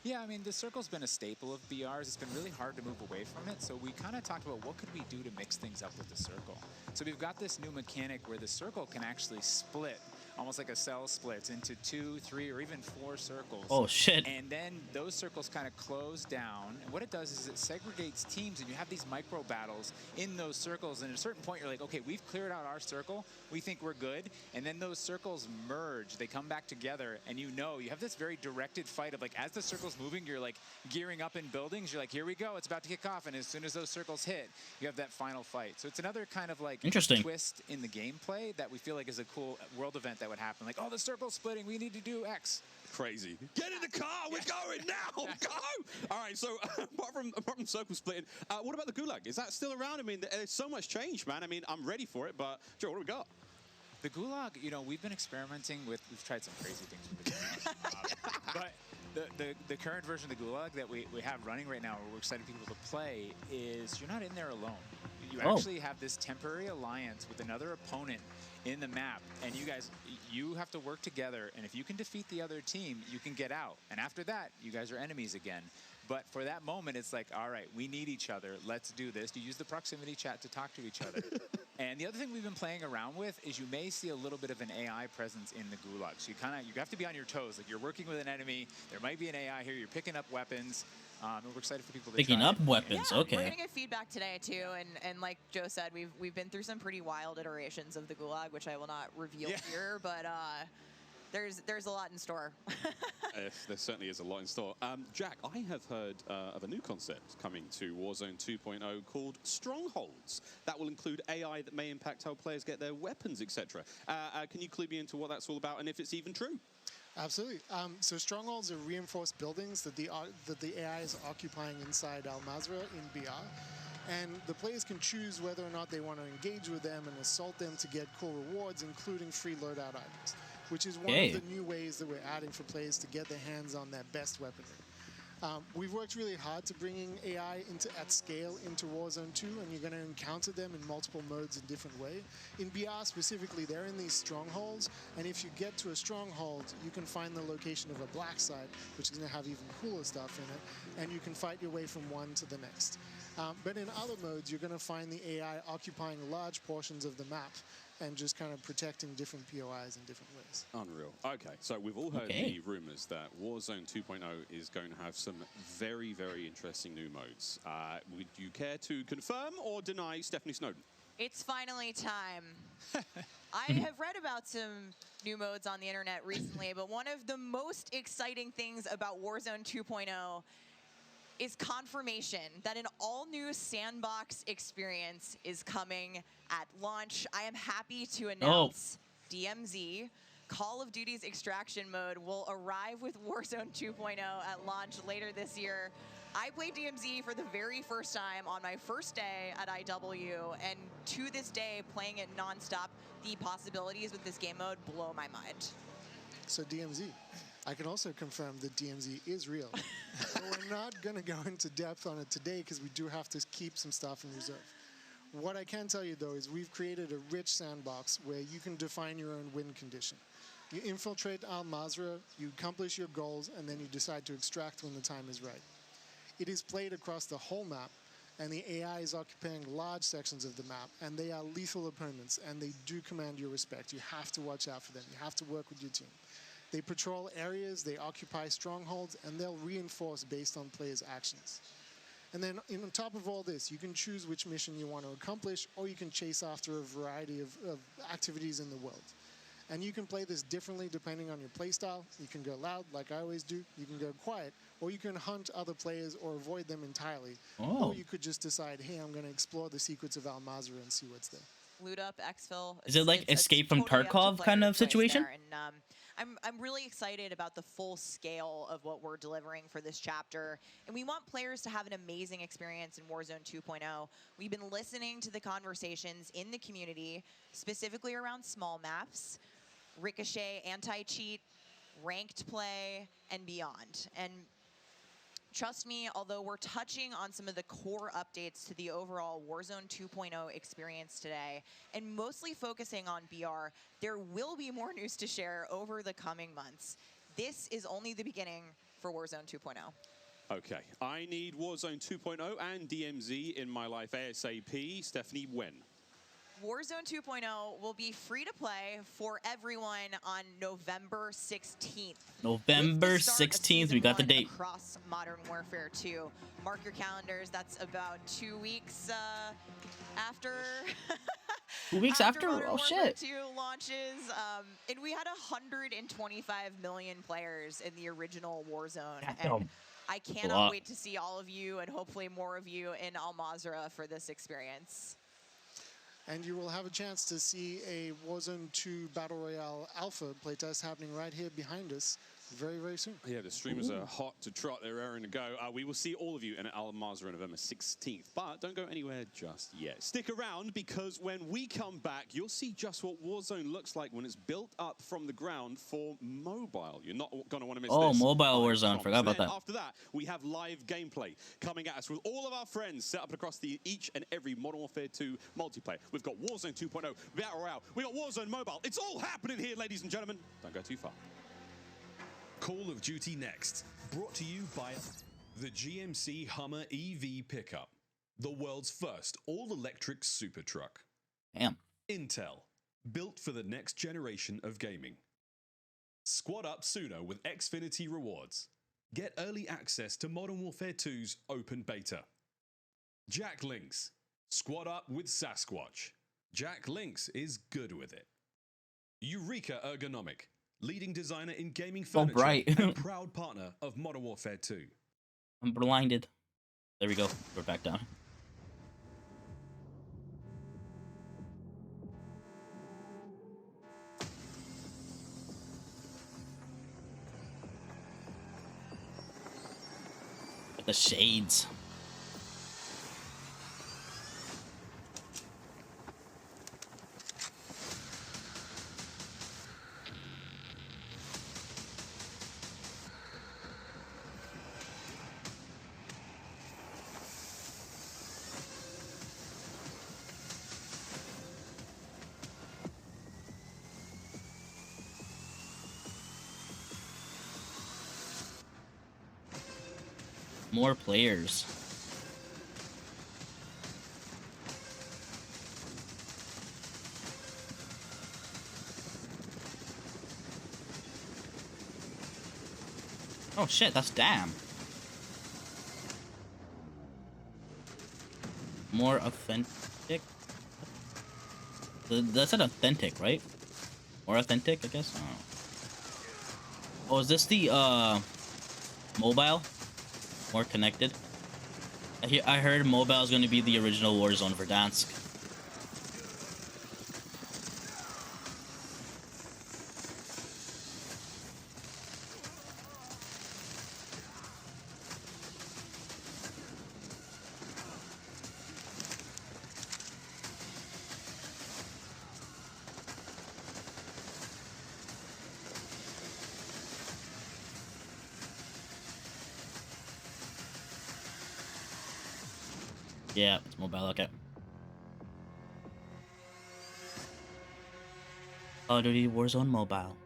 Yeah, I mean, the circle's been a staple of BRs. It's been really hard to move away from it, so we kind of talked about what could we do to mix things up with the circle. So we've got this new mechanic where the circle can actually split, almost like a cell splits, into 2, 3, or even 4 circles. Oh, shit. And then those circles kind of close down, and what it does is it segregates teams, and you have these micro battles in those circles, and at a certain point you're like, okay, we've cleared out our circle, we think we're good, and then those circles merge, they come back together, and you have this very directed fight of like, as the circle's moving, you're like gearing up in buildings, you're like, here we go, it's about to kick off, and as soon as those circles hit, you have that final fight. So it's another kind of like twist in the gameplay that we feel like is a cool world event that would happen. Like, oh, the circle's splitting, we need to do X. Crazy. Get in the car, we're going now, go! All right, so apart from circle splitting, what about the gulag? Is that still around? I mean, there's so much change, man. I mean, I'm ready for it, but Joe, what do we got? The gulag, you know, we've been experimenting with, we've tried some crazy things with the gulag. But the current version of the gulag that we have running right now, where we're excited people to play, is you're not in there alone. You actually have this temporary alliance with another opponent in the map, and you have to work together, and if you can defeat the other team, you can get out. And after that, you guys are enemies again. But for that moment, it's like, all right, we need each other. Let's do this. You use the proximity chat to talk to each other. And the other thing we've been playing around with is you may see a little bit of an AI presence in the gulag. So you have to be on your toes. Like, you're working with an enemy. There might be an AI here. You're picking up weapons. And we're excited for people to picking try up it. weapons. Okay. We're gonna get feedback today too, and like Joe said, we've been through some pretty wild iterations of the gulag, which I will not reveal here, but there's a lot in store. Yes, there certainly is a lot in store. Jack, I have heard of a new concept coming to Warzone 2.0 called Strongholds. That will include AI that may impact how players get their weapons, etc. Can you clue me into what that's all about and if it's even true? Absolutely. So strongholds are reinforced buildings that the AI is occupying inside Al-Mazrah in BR. And the players can choose whether or not they want to engage with them and assault them to get cool rewards, including free loadout items, which is one of the new ways that we're adding for players to get their hands on that best weaponry. We've worked really hard to bringing AI at scale into Warzone 2, and you're going to encounter them in multiple modes in different ways. In BR specifically, they're in these strongholds, and if you get to a stronghold, you can find the location of a black site, which is going to have even cooler stuff in it, and you can fight your way from one to the next. But in other modes, you're going to find the AI occupying large portions of the map and just kind of protecting different POIs in different ways. Unreal. Okay, so we've all heard the rumors that Warzone 2.0 is going to have some very, very interesting new modes. Would you care to confirm or deny Stephanie Snowden? It's finally time. I have read about some new modes on the internet recently, but one of the most exciting things about Warzone 2.0 is confirmation that an all-new sandbox experience is coming at launch. I am happy to announce DMZ, Call of Duty's extraction mode, will arrive with Warzone 2.0 at launch later this year. I played DMZ for the very first time on my first day at IW, and to this day, playing it nonstop, the possibilities with this game mode blow my mind. So DMZ. I can also confirm that DMZ is real. But we're not going to go into depth on it today because we do have to keep some stuff in reserve. What I can tell you, though, is we've created a rich sandbox where you can define your own win condition. You infiltrate Al Mazrah, you accomplish your goals, and then you decide to extract when the time is right. It is played across the whole map, and the AI is occupying large sections of the map, and they are lethal opponents, and they do command your respect. You have to watch out for them. You have to work with your team. They patrol areas, they occupy strongholds, and they'll reinforce based on players' actions. And then on top of all this, you can choose which mission you want to accomplish, or you can chase after a variety of activities in the world. And you can play this differently depending on your playstyle. You can go loud, like I always do. You can go quiet, or you can hunt other players or avoid them entirely. Or you could just decide, hey, I'm going to explore the secrets of Al Mazrah and see what's there. Loot up, exfil. Is it like Escape from Tarkov kind of situation? And I'm really excited about the full scale of what we're delivering for this chapter. And we want players to have an amazing experience in Warzone 2.0. We've been listening to the conversations in the community, specifically around small maps, Ricochet, anti-cheat, ranked play, and beyond. And trust me, although we're touching on some of the core updates to the overall Warzone 2.0 experience today, and mostly focusing on BR, there will be more news to share over the coming months. This is only the beginning for Warzone 2.0. Okay, I need Warzone 2.0 and DMZ in my life ASAP. Stephanie, when? Warzone 2.0 will be free to play for everyone on November 16th. November 16th, we got the date. Across Modern Warfare 2. Mark your calendars, that's about 2 weeks after... 2 weeks after? Modern Oh, Warfare shit. 2 launches. And we had 125 million players in the original Warzone. And I cannot wait to see all of you and hopefully more of you in Al Mazrah for this experience. And you will have a chance to see a Warzone 2 Battle Royale Alpha playtest happening right here behind us very, very soon. Yeah, the streamers are hot to trot. They're raring to go. We will see all of you in Al Mazrah on November 16th. But don't go anywhere just yet. Stick around, because when we come back, you'll see just what Warzone looks like when it's built up from the ground for mobile. You're not going to want to miss this. Oh, mobile Warzone. Forgot about that. After that, we have live gameplay coming at us with all of our friends set up across each and every Modern Warfare 2 multiplayer. We've got Warzone 2.0, Battle Royale. We got Warzone Mobile. It's all happening here, ladies and gentlemen. Don't go too far. Call of Duty Next, brought to you by the GMC Hummer EV pickup, the world's first all-electric super truck. Damn. Intel, built for the next generation of gaming. Squad up sooner with Xfinity rewards. Get early access to Modern Warfare 2's open beta. Jack Links, squad up with Sasquatch. Jack Links is good with it. Eureka Ergonomic, leading designer in gaming furniture and proud partner of Modern Warfare 2. I'm blinded. There we go. We're back down. The shades. More players. Oh shit, that's damn. More authentic. That's an authentic, right? More authentic, I guess. I don't know. Oh, is this the mobile? More connected. I heard mobile is going to be the original Warzone Verdansk. Yeah, it's mobile. Okay. Call of Duty Warzone Mobile.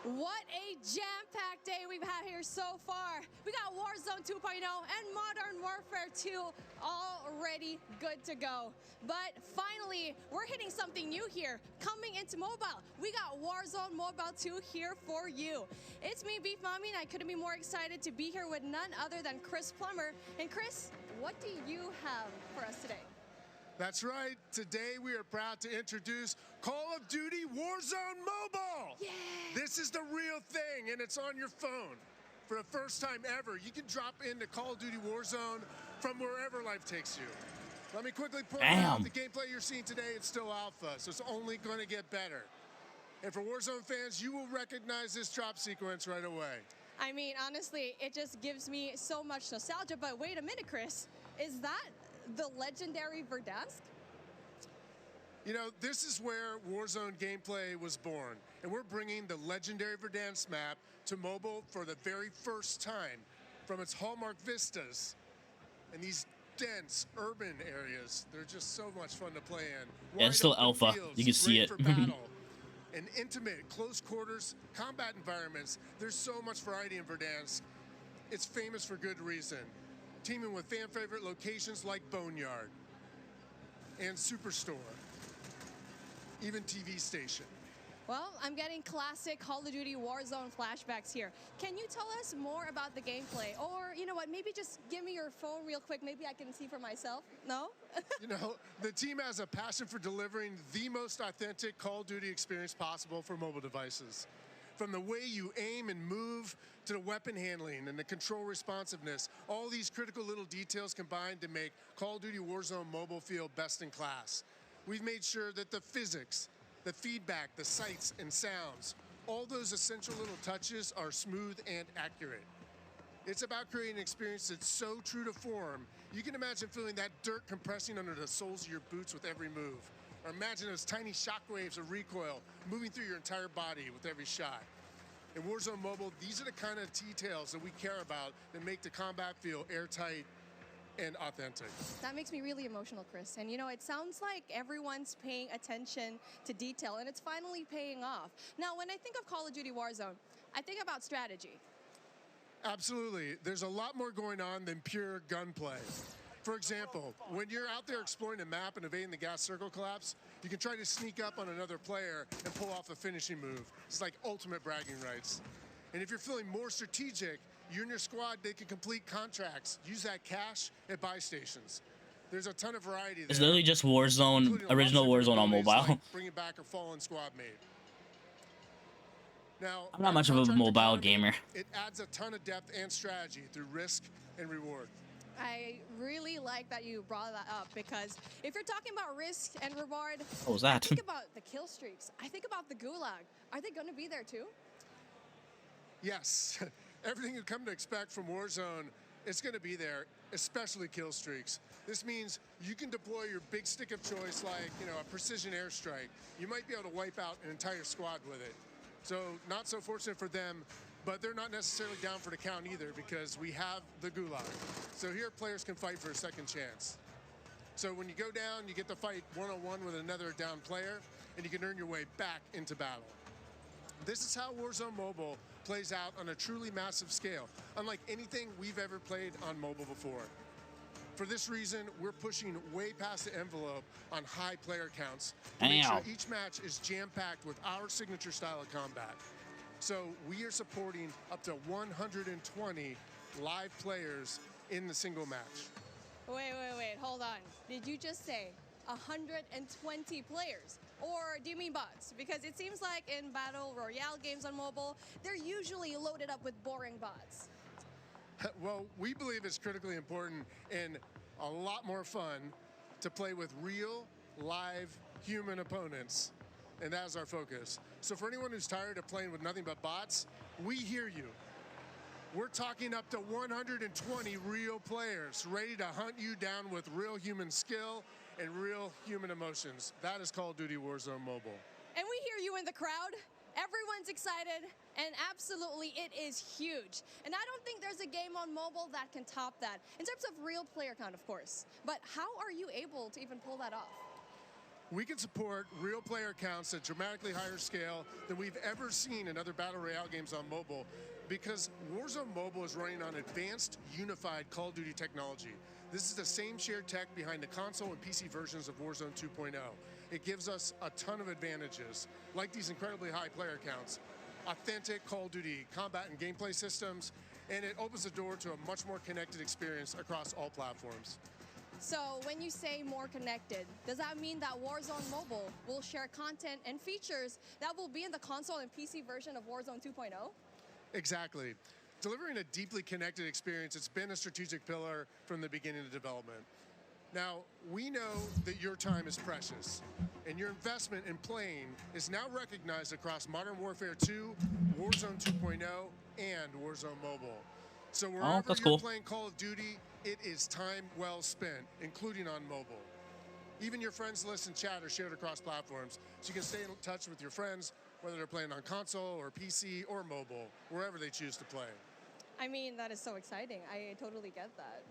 What a jam-packed day we've had here so far. We got Warzone 2.0 and Modern Warfare 2 already good to go. But finally, we're hitting something new here, coming into mobile. We got Warzone Mobile 2 here for you. It's me, Beef Mommy, and I couldn't be more excited to be here with none other than Chris Plummer. And Chris, what do you have for us today? That's right. Today we are proud to introduce Call of Duty Warzone Mobile. Yeah. This is the real thing, and it's on your phone. For the first time ever, you can drop into Call of Duty Warzone from wherever life takes you. Let me quickly point out the gameplay you're seeing today. It's still alpha, so it's only going to get better. And for Warzone fans, you will recognize this drop sequence right away. I mean, honestly, it just gives me so much nostalgia. But wait a minute, Chris. Is that the legendary Verdansk? You know, this is where Warzone gameplay was born, and we're bringing the legendary Verdansk map to mobile for the very first time from its hallmark vistas and these dense urban areas. They're just so much fun to play in. Yeah, it's still alpha. Fields, You can see it. for battle, and intimate, close quarters combat environments. There's so much variety in Verdansk. It's famous for good reason. Teaming with fan favorite locations like Boneyard and Superstore, even TV station. Well, I'm getting classic Call of Duty Warzone flashbacks here. Can you tell us more about the gameplay? Or, you know what, maybe just give me your phone real quick. Maybe I can see for myself. No? You know, the team has a passion for delivering the most authentic Call of Duty experience possible for mobile devices. From the way you aim and move to the weapon handling and the control responsiveness, all these critical little details combine to make Call of Duty Warzone Mobile feel best in class. We've made sure that the physics, the feedback, the sights and sounds, all those essential little touches are smooth and accurate. It's about creating an experience that's so true to form, you can imagine feeling that dirt compressing under the soles of your boots with every move. Or imagine those tiny shockwaves of recoil moving through your entire body with every shot. In Warzone Mobile, these are the kind of details that we care about that make the combat feel airtight and authentic. That makes me really emotional, Chris. And you know, it sounds like everyone's paying attention to detail, and it's finally paying off. Now, when I think of Call of Duty Warzone, I think about strategy. Absolutely. There's a lot more going on than pure gunplay. For example, when you're out there exploring the map and evading the gas circle collapse, you can try to sneak up on another player and pull off a finishing move. It's like ultimate bragging rights. And if you're feeling more strategic, you and your squad, they can complete contracts, use that cash at buy stations. There's a ton of variety there. It's literally just Warzone, original Warzone on mobile. Like bringing back a fallen squad mate. Now, I'm not much of a mobile gamer. It adds a ton of depth and strategy through risk and reward. I really like that you brought that up, because if you're talking about risk and reward, What was that? I think about the kill streaks. I think about the gulag. Are they going to be there too? Yes. Everything you come to expect from Warzone, it's going to be there, especially kill streaks. This means you can deploy your big stick of choice like, you know, a precision airstrike. You might be able to wipe out an entire squad with it. So not so fortunate for them, but they're not necessarily down for the count either, because we have the gulag. So here players can fight for a second chance. So when you go down, you get to fight one-on-one with another down player, and you can earn your way back into battle. This is how Warzone Mobile plays out on a truly massive scale, unlike anything we've ever played on mobile before. For this reason, we're pushing way past the envelope on high player counts to make sure each match is jam-packed with our signature style of combat. So we are supporting up to 120 live players in the single match. Wait, hold on. Did you just say 120 players? Or do you mean bots? Because it seems like in Battle Royale games on mobile, they're usually loaded up with boring bots. Well, we believe it's critically important and a lot more fun to play with real, live, human opponents. And that's our focus. So for anyone who's tired of playing with nothing but bots, we hear you. We're talking up to 120 real players ready to hunt you down with real human skill and real human emotions. That is Call of Duty Warzone Mobile. And we hear you in the crowd. Everyone's excited, and absolutely, it is huge. And I don't think there's a game on mobile that can top that, in terms of real player count, of course. But how are you able to even pull that off? We can support real player counts at dramatically higher scale than we've ever seen in other Battle Royale games on mobile, because Warzone Mobile is running on advanced, unified Call of Duty technology. This is the same shared tech behind the console and PC versions of Warzone 2.0. It gives us a ton of advantages, like these incredibly high player counts, authentic Call of Duty combat and gameplay systems, and it opens the door to a much more connected experience across all platforms. So when you say more connected, does that mean that Warzone Mobile will share content and features that will be in the console and PC version of Warzone 2.0? Exactly. Delivering a deeply connected experience, it's been a strategic pillar from the beginning of development. Now, we know that your time is precious, and your investment in playing is now recognized across Modern Warfare 2, Warzone 2.0, and Warzone Mobile. So wherever you're playing Call of Duty, it is time well spent, including on mobile. Even your friends list and chat are shared across platforms, so you can stay in touch with your friends, whether they're playing on console or PC or mobile, wherever they choose to play. I mean, that is so exciting. I totally get that.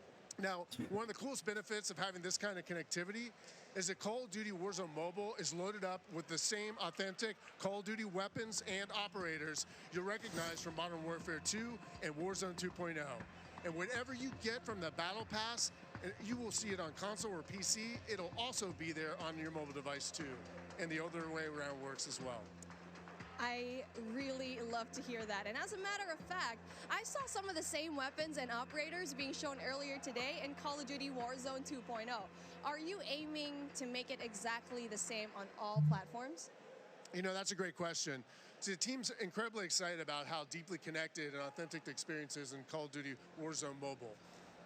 Now, one of the coolest benefits of having this kind of connectivity is that Call of Duty Warzone Mobile is loaded up with the same authentic Call of Duty weapons and operators you'll recognize from Modern Warfare 2 and Warzone 2.0. And whatever you get from the Battle Pass, you will see it on console or PC. It'll also be there on your mobile device too. And the other way around works as well. I really love to hear that. And as a matter of fact, I saw some of the same weapons and operators being shown earlier today in Call of Duty Warzone 2.0. Are you aiming to make it exactly the same on all platforms? You know, that's a great question. So the team's incredibly excited about how deeply connected and authentic the experience is in Call of Duty Warzone Mobile.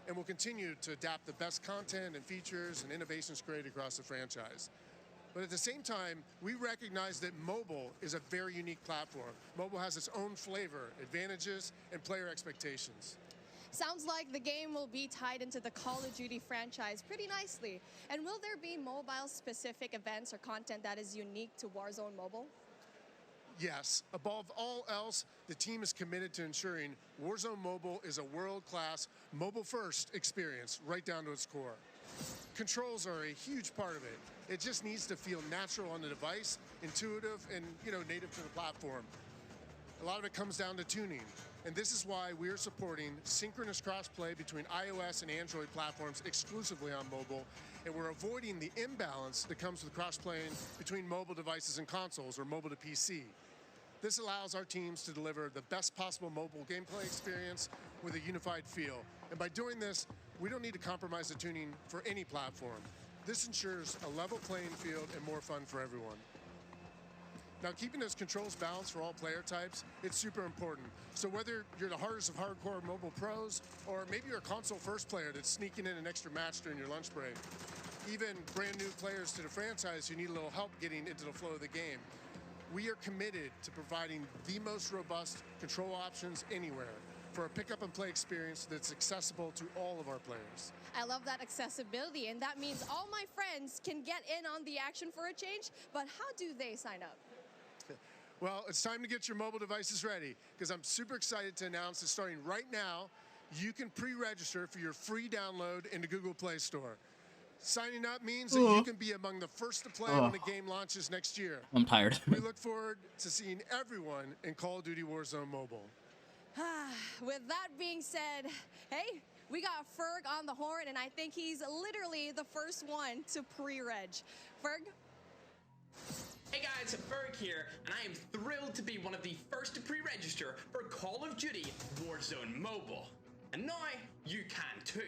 And we'll continue to adapt the best content and features and innovations created across the franchise. But at the same time, we recognize that mobile is a very unique platform. Mobile has its own flavor, advantages, and player expectations. Sounds like the game will be tied into the Call of Duty franchise pretty nicely. And will there be mobile-specific events or content that is unique to Warzone Mobile? Yes. Above all else, the team is committed to ensuring Warzone Mobile is a world-class, mobile-first experience right down to its core. Controls are a huge part of it. It just needs to feel natural on the device, intuitive, and native to the platform. A lot of it comes down to tuning, and this is why we're supporting synchronous crossplay between iOS and Android platforms exclusively on mobile, and we're avoiding the imbalance that comes with crossplaying between mobile devices and consoles or mobile to PC. This allows our teams to deliver the best possible mobile gameplay experience with a unified feel. And by doing this, we don't need to compromise the tuning for any platform. This ensures a level playing field and more fun for everyone. Now, keeping those controls balanced for all player types, it's super important. So whether you're the hardest of hardcore mobile pros, or maybe you're a console first player that's sneaking in an extra match during your lunch break, even brand new players to the franchise who need a little help getting into the flow of the game, we are committed to providing the most robust control options anywhere for a pick up and play experience that's accessible to all of our players. I love that accessibility, and that means all my friends can get in on the action for a change, but how do they sign up? Well, it's time to get your mobile devices ready, because I'm super excited to announce that starting right now, you can pre-register for your free download in the Google Play Store. Signing up means that you can be among the first to play when the game launches next year. I'm tired. We look forward to seeing everyone in Call of Duty Warzone Mobile. With that being said, hey, we got Ferg on the horn, and I think he's literally the first one to pre-reg. Ferg? Hey guys, Ferg here, and I am thrilled to be one of the first to pre-register for Call of Duty Warzone Mobile. And now you can too.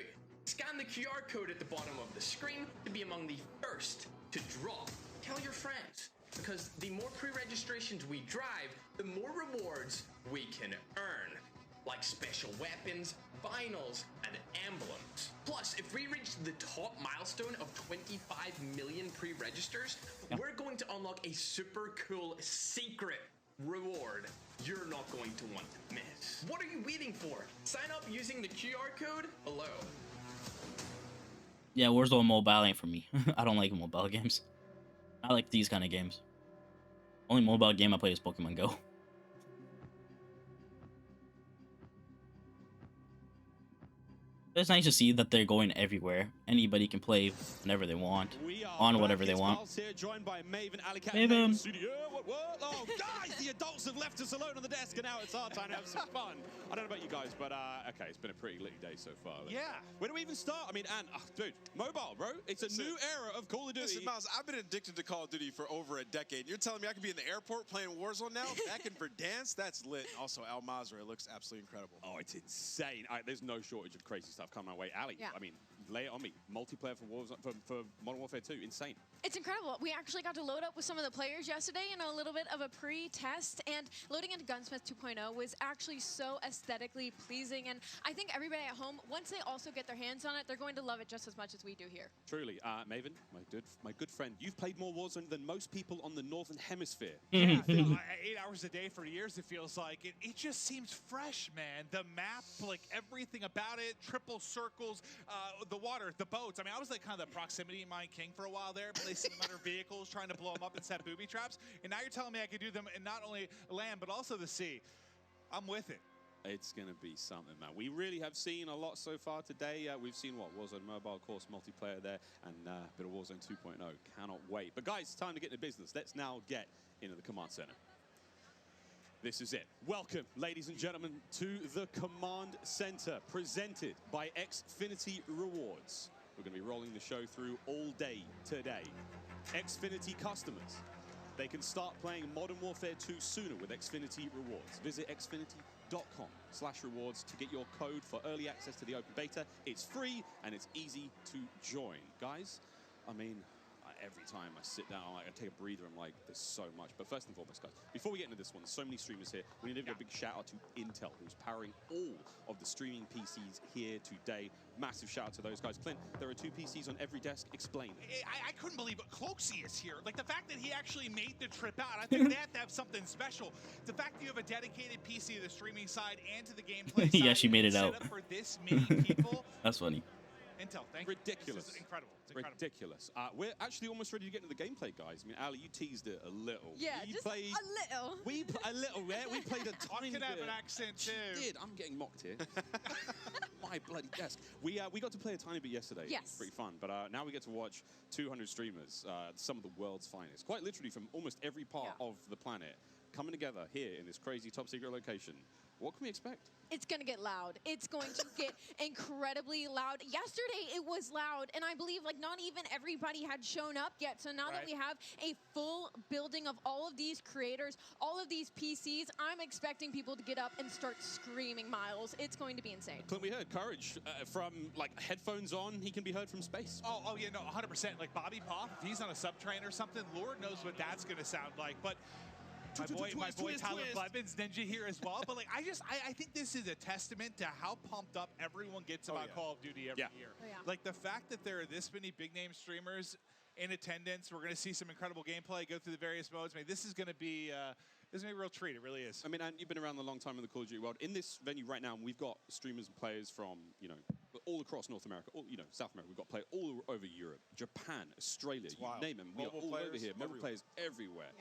Scan the QR code at the bottom of the screen to be among the first to drop. Tell your friends, because the more pre-registrations we drive, the more rewards we can earn, like special weapons, vinyls, and emblems. Plus, if we reach the top milestone of 25 million pre-registers, we're going to unlock a super cool secret reward you're not going to want to miss. What are you waiting for? Sign up using the QR code below. Yeah, Warzone Mobile ain't for me. I don't like mobile games. I like these kind of games. Only mobile game I play is Pokemon Go. It's nice to see that they're going everywhere. Anybody can play whenever they want, on whatever they want. Here, joined by Maven, Alicat, Maven. Studio. What? Oh, guys, the adults have left us alone on the desk, and now it's our time to have some fun. I don't know about you guys, but okay, it's been a pretty litty day so far. Yeah. Where do we even start? I mean, dude, mobile, bro. It's a new era of Call of Duty. Listen, Miles, I've been addicted to Call of Duty for over a decade. You're telling me I could be in the airport playing Warzone now? Back in Verdansk? That's lit. Also, Al Mazrah looks absolutely incredible. Oh, it's insane. There's no shortage of crazy stuff coming my way. Ali, Yeah. I mean, lay it on me. Multiplayer for Warzone, for Modern Warfare 2, insane. It's incredible. We actually got to load up with some of the players yesterday in a little bit of a pre-test, and loading into Gunsmith 2.0 was actually so aesthetically pleasing, and I think everybody at home, once they also get their hands on it, they're going to love it just as much as we do here. Truly. Maven, my good friend, you've played more Warzone than most people on the Northern Hemisphere. Yeah, 8 hours a day for years, it feels like. It just seems fresh, man. The map, like everything about it, triple circles, the water, the boats. I mean, I was like kind of the proximity mine king for a while there, placing them under vehicles, trying to blow them up and set booby traps. And now you're telling me I could do them in not only land, but also the sea. I'm with it. It's going to be something, man. We really have seen a lot so far today. We've seen, Warzone Mobile, of course, multiplayer there, and a bit of Warzone 2.0. Cannot wait. But, guys, it's time to get into business. Let's now get into the command center. This is it. Welcome, ladies and gentlemen, to the command center, presented by Xfinity Rewards. We're going to be rolling the show through all day today. Xfinity customers, they can start playing Modern Warfare 2 sooner with Xfinity Rewards. Visit xfinity.com/rewards to get your code for early access to the open beta. It's free and it's easy to join. Guys, I mean, every time I sit down, I take a breather, I'm like, there's so much. But first and foremost, guys, before we get into this one, there's so many streamers here. We need to give a big shout out to Intel, who's powering all of the streaming PCs here today. Massive shout out to those guys. Clint, there are 2 PCs on every desk. Explain. I couldn't believe it. Cloaksy is here. Like, the fact that he actually made the trip out, I think they have to have something special. The fact that you have a dedicated PC to the streaming side and to the gameplay side. Yeah, she made it out. Set up for this many people. That's funny. Intel, thank you. Ridiculous. This is incredible. It's incredible. Ridiculous. We're actually almost ready to get into the gameplay, guys. I mean, Ali, you teased it a little. Yeah, we just played, a little. a little, yeah? We played a tiny bit. I could have an accent, too. Did. I'm getting mocked here. My bloody desk. We got to play a tiny bit yesterday. Yes. It was pretty fun. But now we get to watch 200 streamers, some of the world's finest, quite literally from almost every part of the planet, coming together here in this crazy top secret location. What can we expect? It's going to get loud. It's going to get incredibly loud. Yesterday, it was loud, and I believe like not even everybody had shown up yet. So now that we have a full building of all of these creators, all of these PCs, I'm expecting people to get up and start screaming, Miles. It's going to be insane. Clint, we heard Courage from like headphones on. He can be heard from space. Oh yeah, no, 100%. Like Bobby Poff, if he's on a subtrain or something, Lord knows what that's going to sound like. But my boy Tyler Blevins, Ninja here as well. But like, I think this is a testament to how pumped up everyone gets about Call of Duty every year. Like the fact that there are this many big name streamers in attendance, we're going to see some incredible gameplay, go through the various modes. I mean, this is going to be a real treat. It really is. I mean, and you've been around a long time in the Call of Duty world. In this venue right now, we've got streamers and players from, all across North America, South America. We've got players all over Europe, Japan, Australia, you name them. We're all over here. Mobile players everywhere.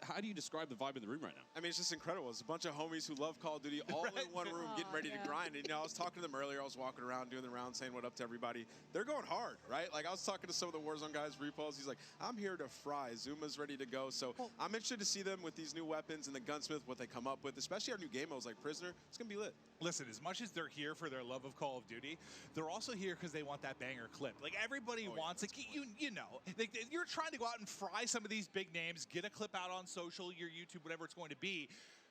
How do you describe the vibe in the room right now? I mean, it's just incredible. It's a bunch of homies who love Call of Duty all in one room getting ready to grind. And, you know, I was talking to them earlier. I was walking around doing the round saying what up to everybody. They're going hard, right? Like, I was talking to some of the Warzone guys, Repos. He's like, I'm here to fry. Zuma's ready to go. So I'm interested to see them with these new weapons and the gunsmith, what they come up with, especially our new game modes like Prisoner. It's going to be lit. Listen, as much as they're here for their love of Call of Duty, they're also here because they want that banger clip. Like, everybody wants, like, you know, you're trying to go out and fry some of these big names, get a clip out on social, your YouTube, whatever it's going to be.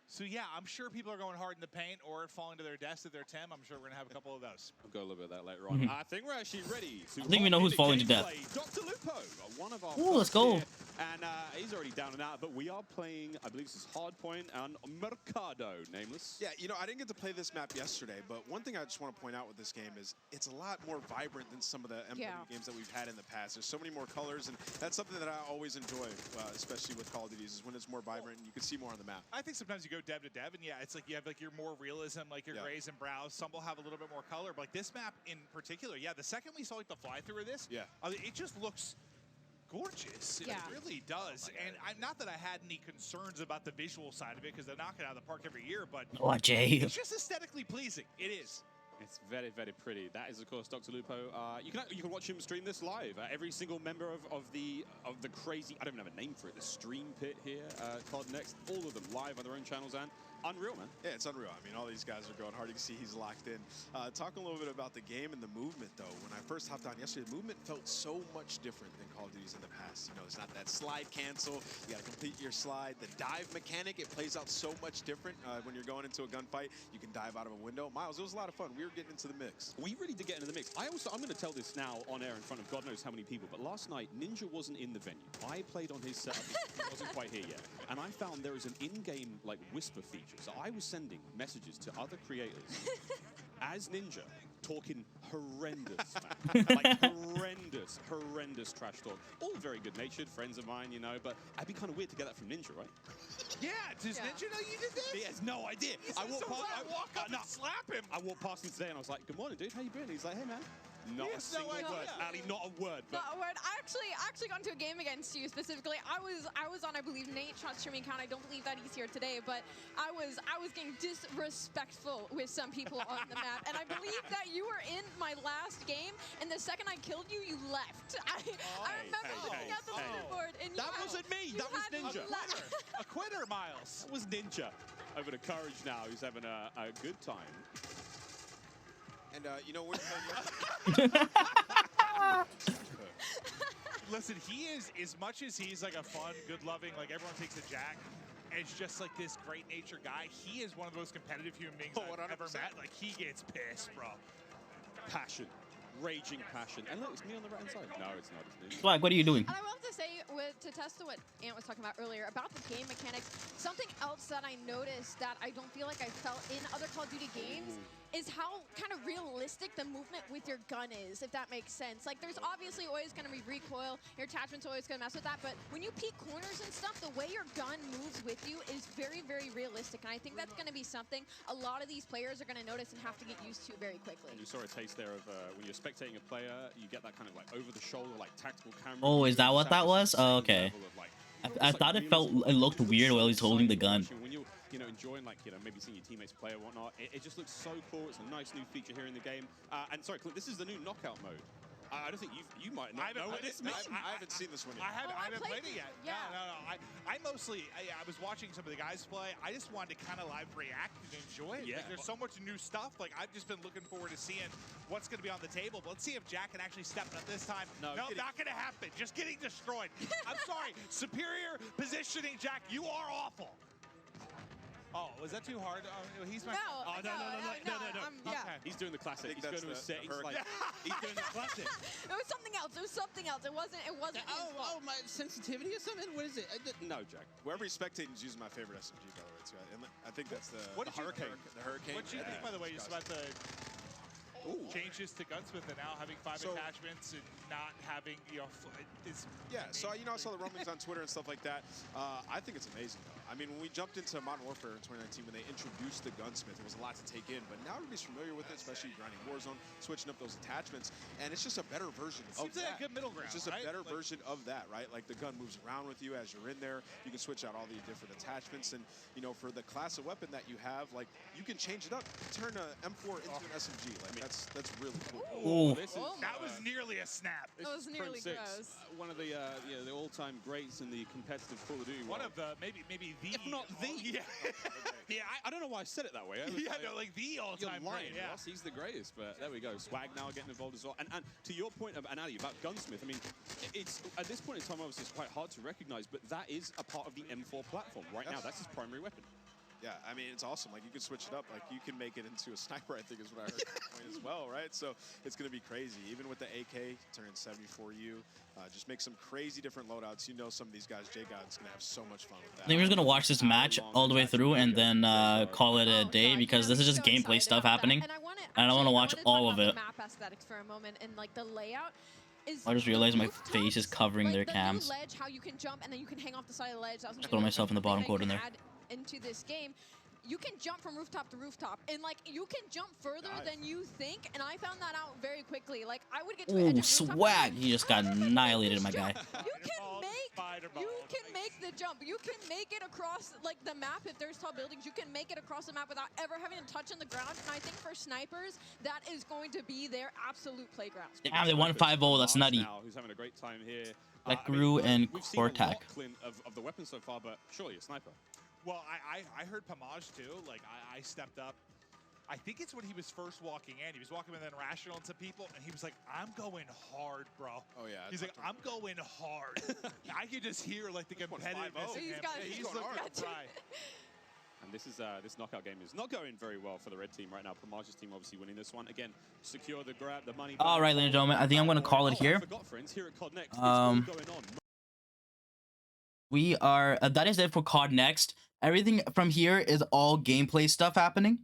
So, yeah, I'm sure people are going hard in the paint or falling to their death at their Tim. I'm sure we're going to have a couple of those. We'll go a little bit of that later on. I think we're actually ready to I think we know who's falling to death. Dr. Lupo, one of our Ooh, let's go. here. And he's already down and out, but we are playing, I believe this is Hardpoint and Mercado, Nameless. Yeah, you know, I didn't get to play this map yesterday, but one thing I just want to point out with this game is it's a lot more vibrant than some of the MW games that we've had in the past. There's so many more colors, and that's something that I always enjoy, especially with Call of Duty, is when it's more vibrant and you can see more on the map. I think sometimes you go dev to dev, and yeah, it's like you have like your more realism, like your grays and brows. Some will have a little bit more color, but like this map in particular, yeah, the second we saw like the fly-through of this, it just looks gorgeous. It really does. And not that I had any concerns about the visual side of it, because they knock it out of the park every year, but it's just aesthetically pleasing. It is. It's very, very pretty. That is, of course, Dr. Lupo. You can watch him stream this live. Every single member of the crazy, I don't even have a name for it, the stream pit here, COD Next, all of them live on their own channels, and unreal, man. Yeah, it's unreal. I mean, all these guys are going hard. You can see he's locked in. Talking a little bit about the game and the movement, though. When I first hopped on yesterday, the movement felt so much different than Call of Duty's in the past. You know, it's not that slide cancel. You got to complete your slide. The dive mechanic, it plays out so much different when you're going into a gunfight. You can dive out of a window. Miles, it was a lot of fun. We were getting into the mix. We really did get into the mix. I'm going to tell this now on air in front of God knows how many people, but last night, Ninja wasn't in the venue. I played on his setup. He wasn't quite here yet. And I found there is an in-game, like, whisper feature. So I was sending messages to other creators as Ninja, talking horrendous, man. Like horrendous trash talk. All very good-natured friends of mine, you know, but it'd be kind of weird to get that from Ninja, right? Yeah, does Ninja know you did this? He has no idea. I walk up and slap him. I walked past him today and I was like, good morning, dude, how you been? He's like, hey, man. Not a single word. Ali, not a word. Not a word. I actually got into a game against you specifically. I was on, I believe, Nate Shot's streaming account. I don't believe that he's here today, but I was getting disrespectful with some people on the map, and I believe that you were in my last game, and the second I killed you, you left. I remember looking at the leaderboard, and that wasn't me. That was Ninja. A quitter, Miles. That was Ninja. Over to Courage now, who's having a good time. And, you know, we're Listen, he is, as much as he's like a fun, good-loving, like everyone takes a Jack, as just like this great-natured guy, he is one of the most competitive human beings I've ever met. Like, he gets pissed, bro. Passion. Raging passion. And look, it's me on the right-hand side. No, it's not. It's Flag, what are you doing? And I will have to say, to test to what Ant was talking about earlier, about the game mechanics, something else that I noticed that I don't feel like I felt in other Call of Duty games is how kind of realistic the movement with your gun is, if that makes sense. Like, there's obviously always going to be recoil, your attachment's always going to mess with that, but when you peek corners and stuff, the way your gun moves with you is very, very realistic, and I think that's going to be something a lot of these players are going to notice and have to get used to very quickly. And you saw a taste there of when you're spectating a player, you get that kind of like over-the-shoulder, like tactical camera. Oh, is that what that was? Oh, okay. I thought it looked weird while he's holding the gun. When you're, enjoying, like, maybe seeing your teammates play or whatnot, it just looks so cool. It's a nice new feature here in the game. And sorry, Clint, this is the new knockout mode. I don't think you might not know what this means. I haven't seen this one yet. I haven't played it yet. Yeah. No. I mostly, I was watching some of the guys play. I just wanted to kind of live react and enjoy it. Yeah. Like, there's so much new stuff. Like, I've just been looking forward to seeing what's going to be on the table. But let's see if Jack can actually step up this time. No, not going to happen. Just getting destroyed. I'm sorry. Superior positioning, Jack. You are awful. Oh, was that too hard? He's my... No. Okay. He's doing the classic. He's going to his set. He's doing the classic. It was something else. It was something else. It wasn't. Oh, my sensitivity or something? What is it? No, Jack. Whoever he's spectating is using my favorite SMG, by the way, too. I think that's the Hurricane. The Hurricane. What do you think, by the way, just about the... changes to Gunsmith and now having 5 attachments and not having, is yeah. So I saw the rumblings on Twitter and stuff like that. I think it's amazing though. I mean, when we jumped into Modern Warfare in 2019, when they introduced the Gunsmith, it was a lot to take in. But now everybody's familiar with it, especially grinding Warzone, switching up those attachments, and it's just a better version of seems like a good middle ground. It's just a better version of that, right? Like the gun moves around with you as you're in there. You can switch out all the different attachments, and for the class of weapon that you have, like you can change it up, turn an M4 into an SMG. Like that's really cool. Ooh. That was nearly a snap. That was nearly gross. One of the the all-time greats in the competitive Call of Duty. One of the maybe the, if not the. Yeah, I don't know why I said it that way. Like the all-time great. Yeah, Ross, he's the greatest. But there we go. Swag now getting involved as well. And to your point, Ali, about Gunsmith, I mean, it's at this point in time, obviously, it's quite hard to recognize, but that is a part of the M4 platform right now. That's his primary weapon. Yeah, I mean, it's awesome. Like, you can switch it up. Like, you can make it into a sniper, I think is what I heard at that point as well, right? So it's going to be crazy. Even with the AK, turning 74U, just make some crazy different loadouts. Some of these guys, J-God's going to have so much fun with that. I think we're just going to watch this match all the way through and then call it a day because this is just gameplay stuff happening. And I don't want to watch all of it. Map aesthetics for a moment and like the layout. I just realized my face is covering their cams. The ledge, how you can jump and then you can hang off the side of the ledge. Just throw myself in the bottom corner there. Into this game, you can jump from rooftop to rooftop, and like you can jump further than you think. And I found that out very quickly. Like I would get to ooh, swag! He just got annihilated, my guy. You can make the jump. You can make it across like the map if there's tall buildings. You can make it across the map without ever having to touch on the ground. And I think for snipers, that is going to be their absolute playground. Damn, they won 5-0. That's nutty. Who's having a great time here? Lekru and Kortak. Of the weapons so far, but surely a sniper. Well, I heard Pomage too. Like I stepped up. I think it's when he was first walking in. He was walking in and rational into people, and he was like, "I'm going hard, bro." Oh yeah. He's like, "I'm going hard." I could just hear like the competitiveness in him. He's looking hard. right. And this knockout game is not going very well for the red team right now. Pomage's team obviously winning this one. Again, secure the grab, the money. All right, ladies and gentlemen, I think I'm going to call it here. I forgot, friends, here at COD Next, it's all going on. We are, that is it for COD Next. Everything from here is all gameplay stuff happening.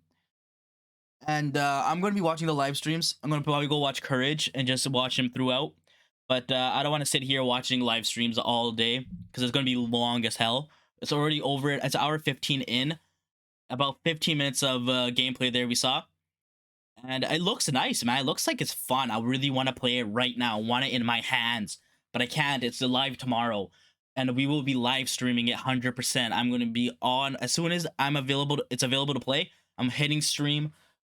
And I'm going to be watching the live streams. I'm going to probably go watch Courage and just watch him throughout. But I don't want to sit here watching live streams all day because it's going to be long as hell. It's already over. It's hour 15 in. About 15 minutes of gameplay there we saw. And it looks nice, man. It looks like it's fun. I really want to play it right now. I want it in my hands. But I can't. It's live tomorrow. And we will be live streaming it 100%. I'm going to be on as soon as I'm available. It's available to play. I'm hitting stream,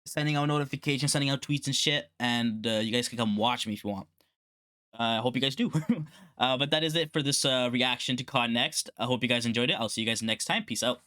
sending out notifications, sending out tweets and shit. And you guys can come watch me if you want. I hope you guys do. But that is it for this reaction to COD Next. I hope you guys enjoyed it. I'll see you guys next time. Peace out.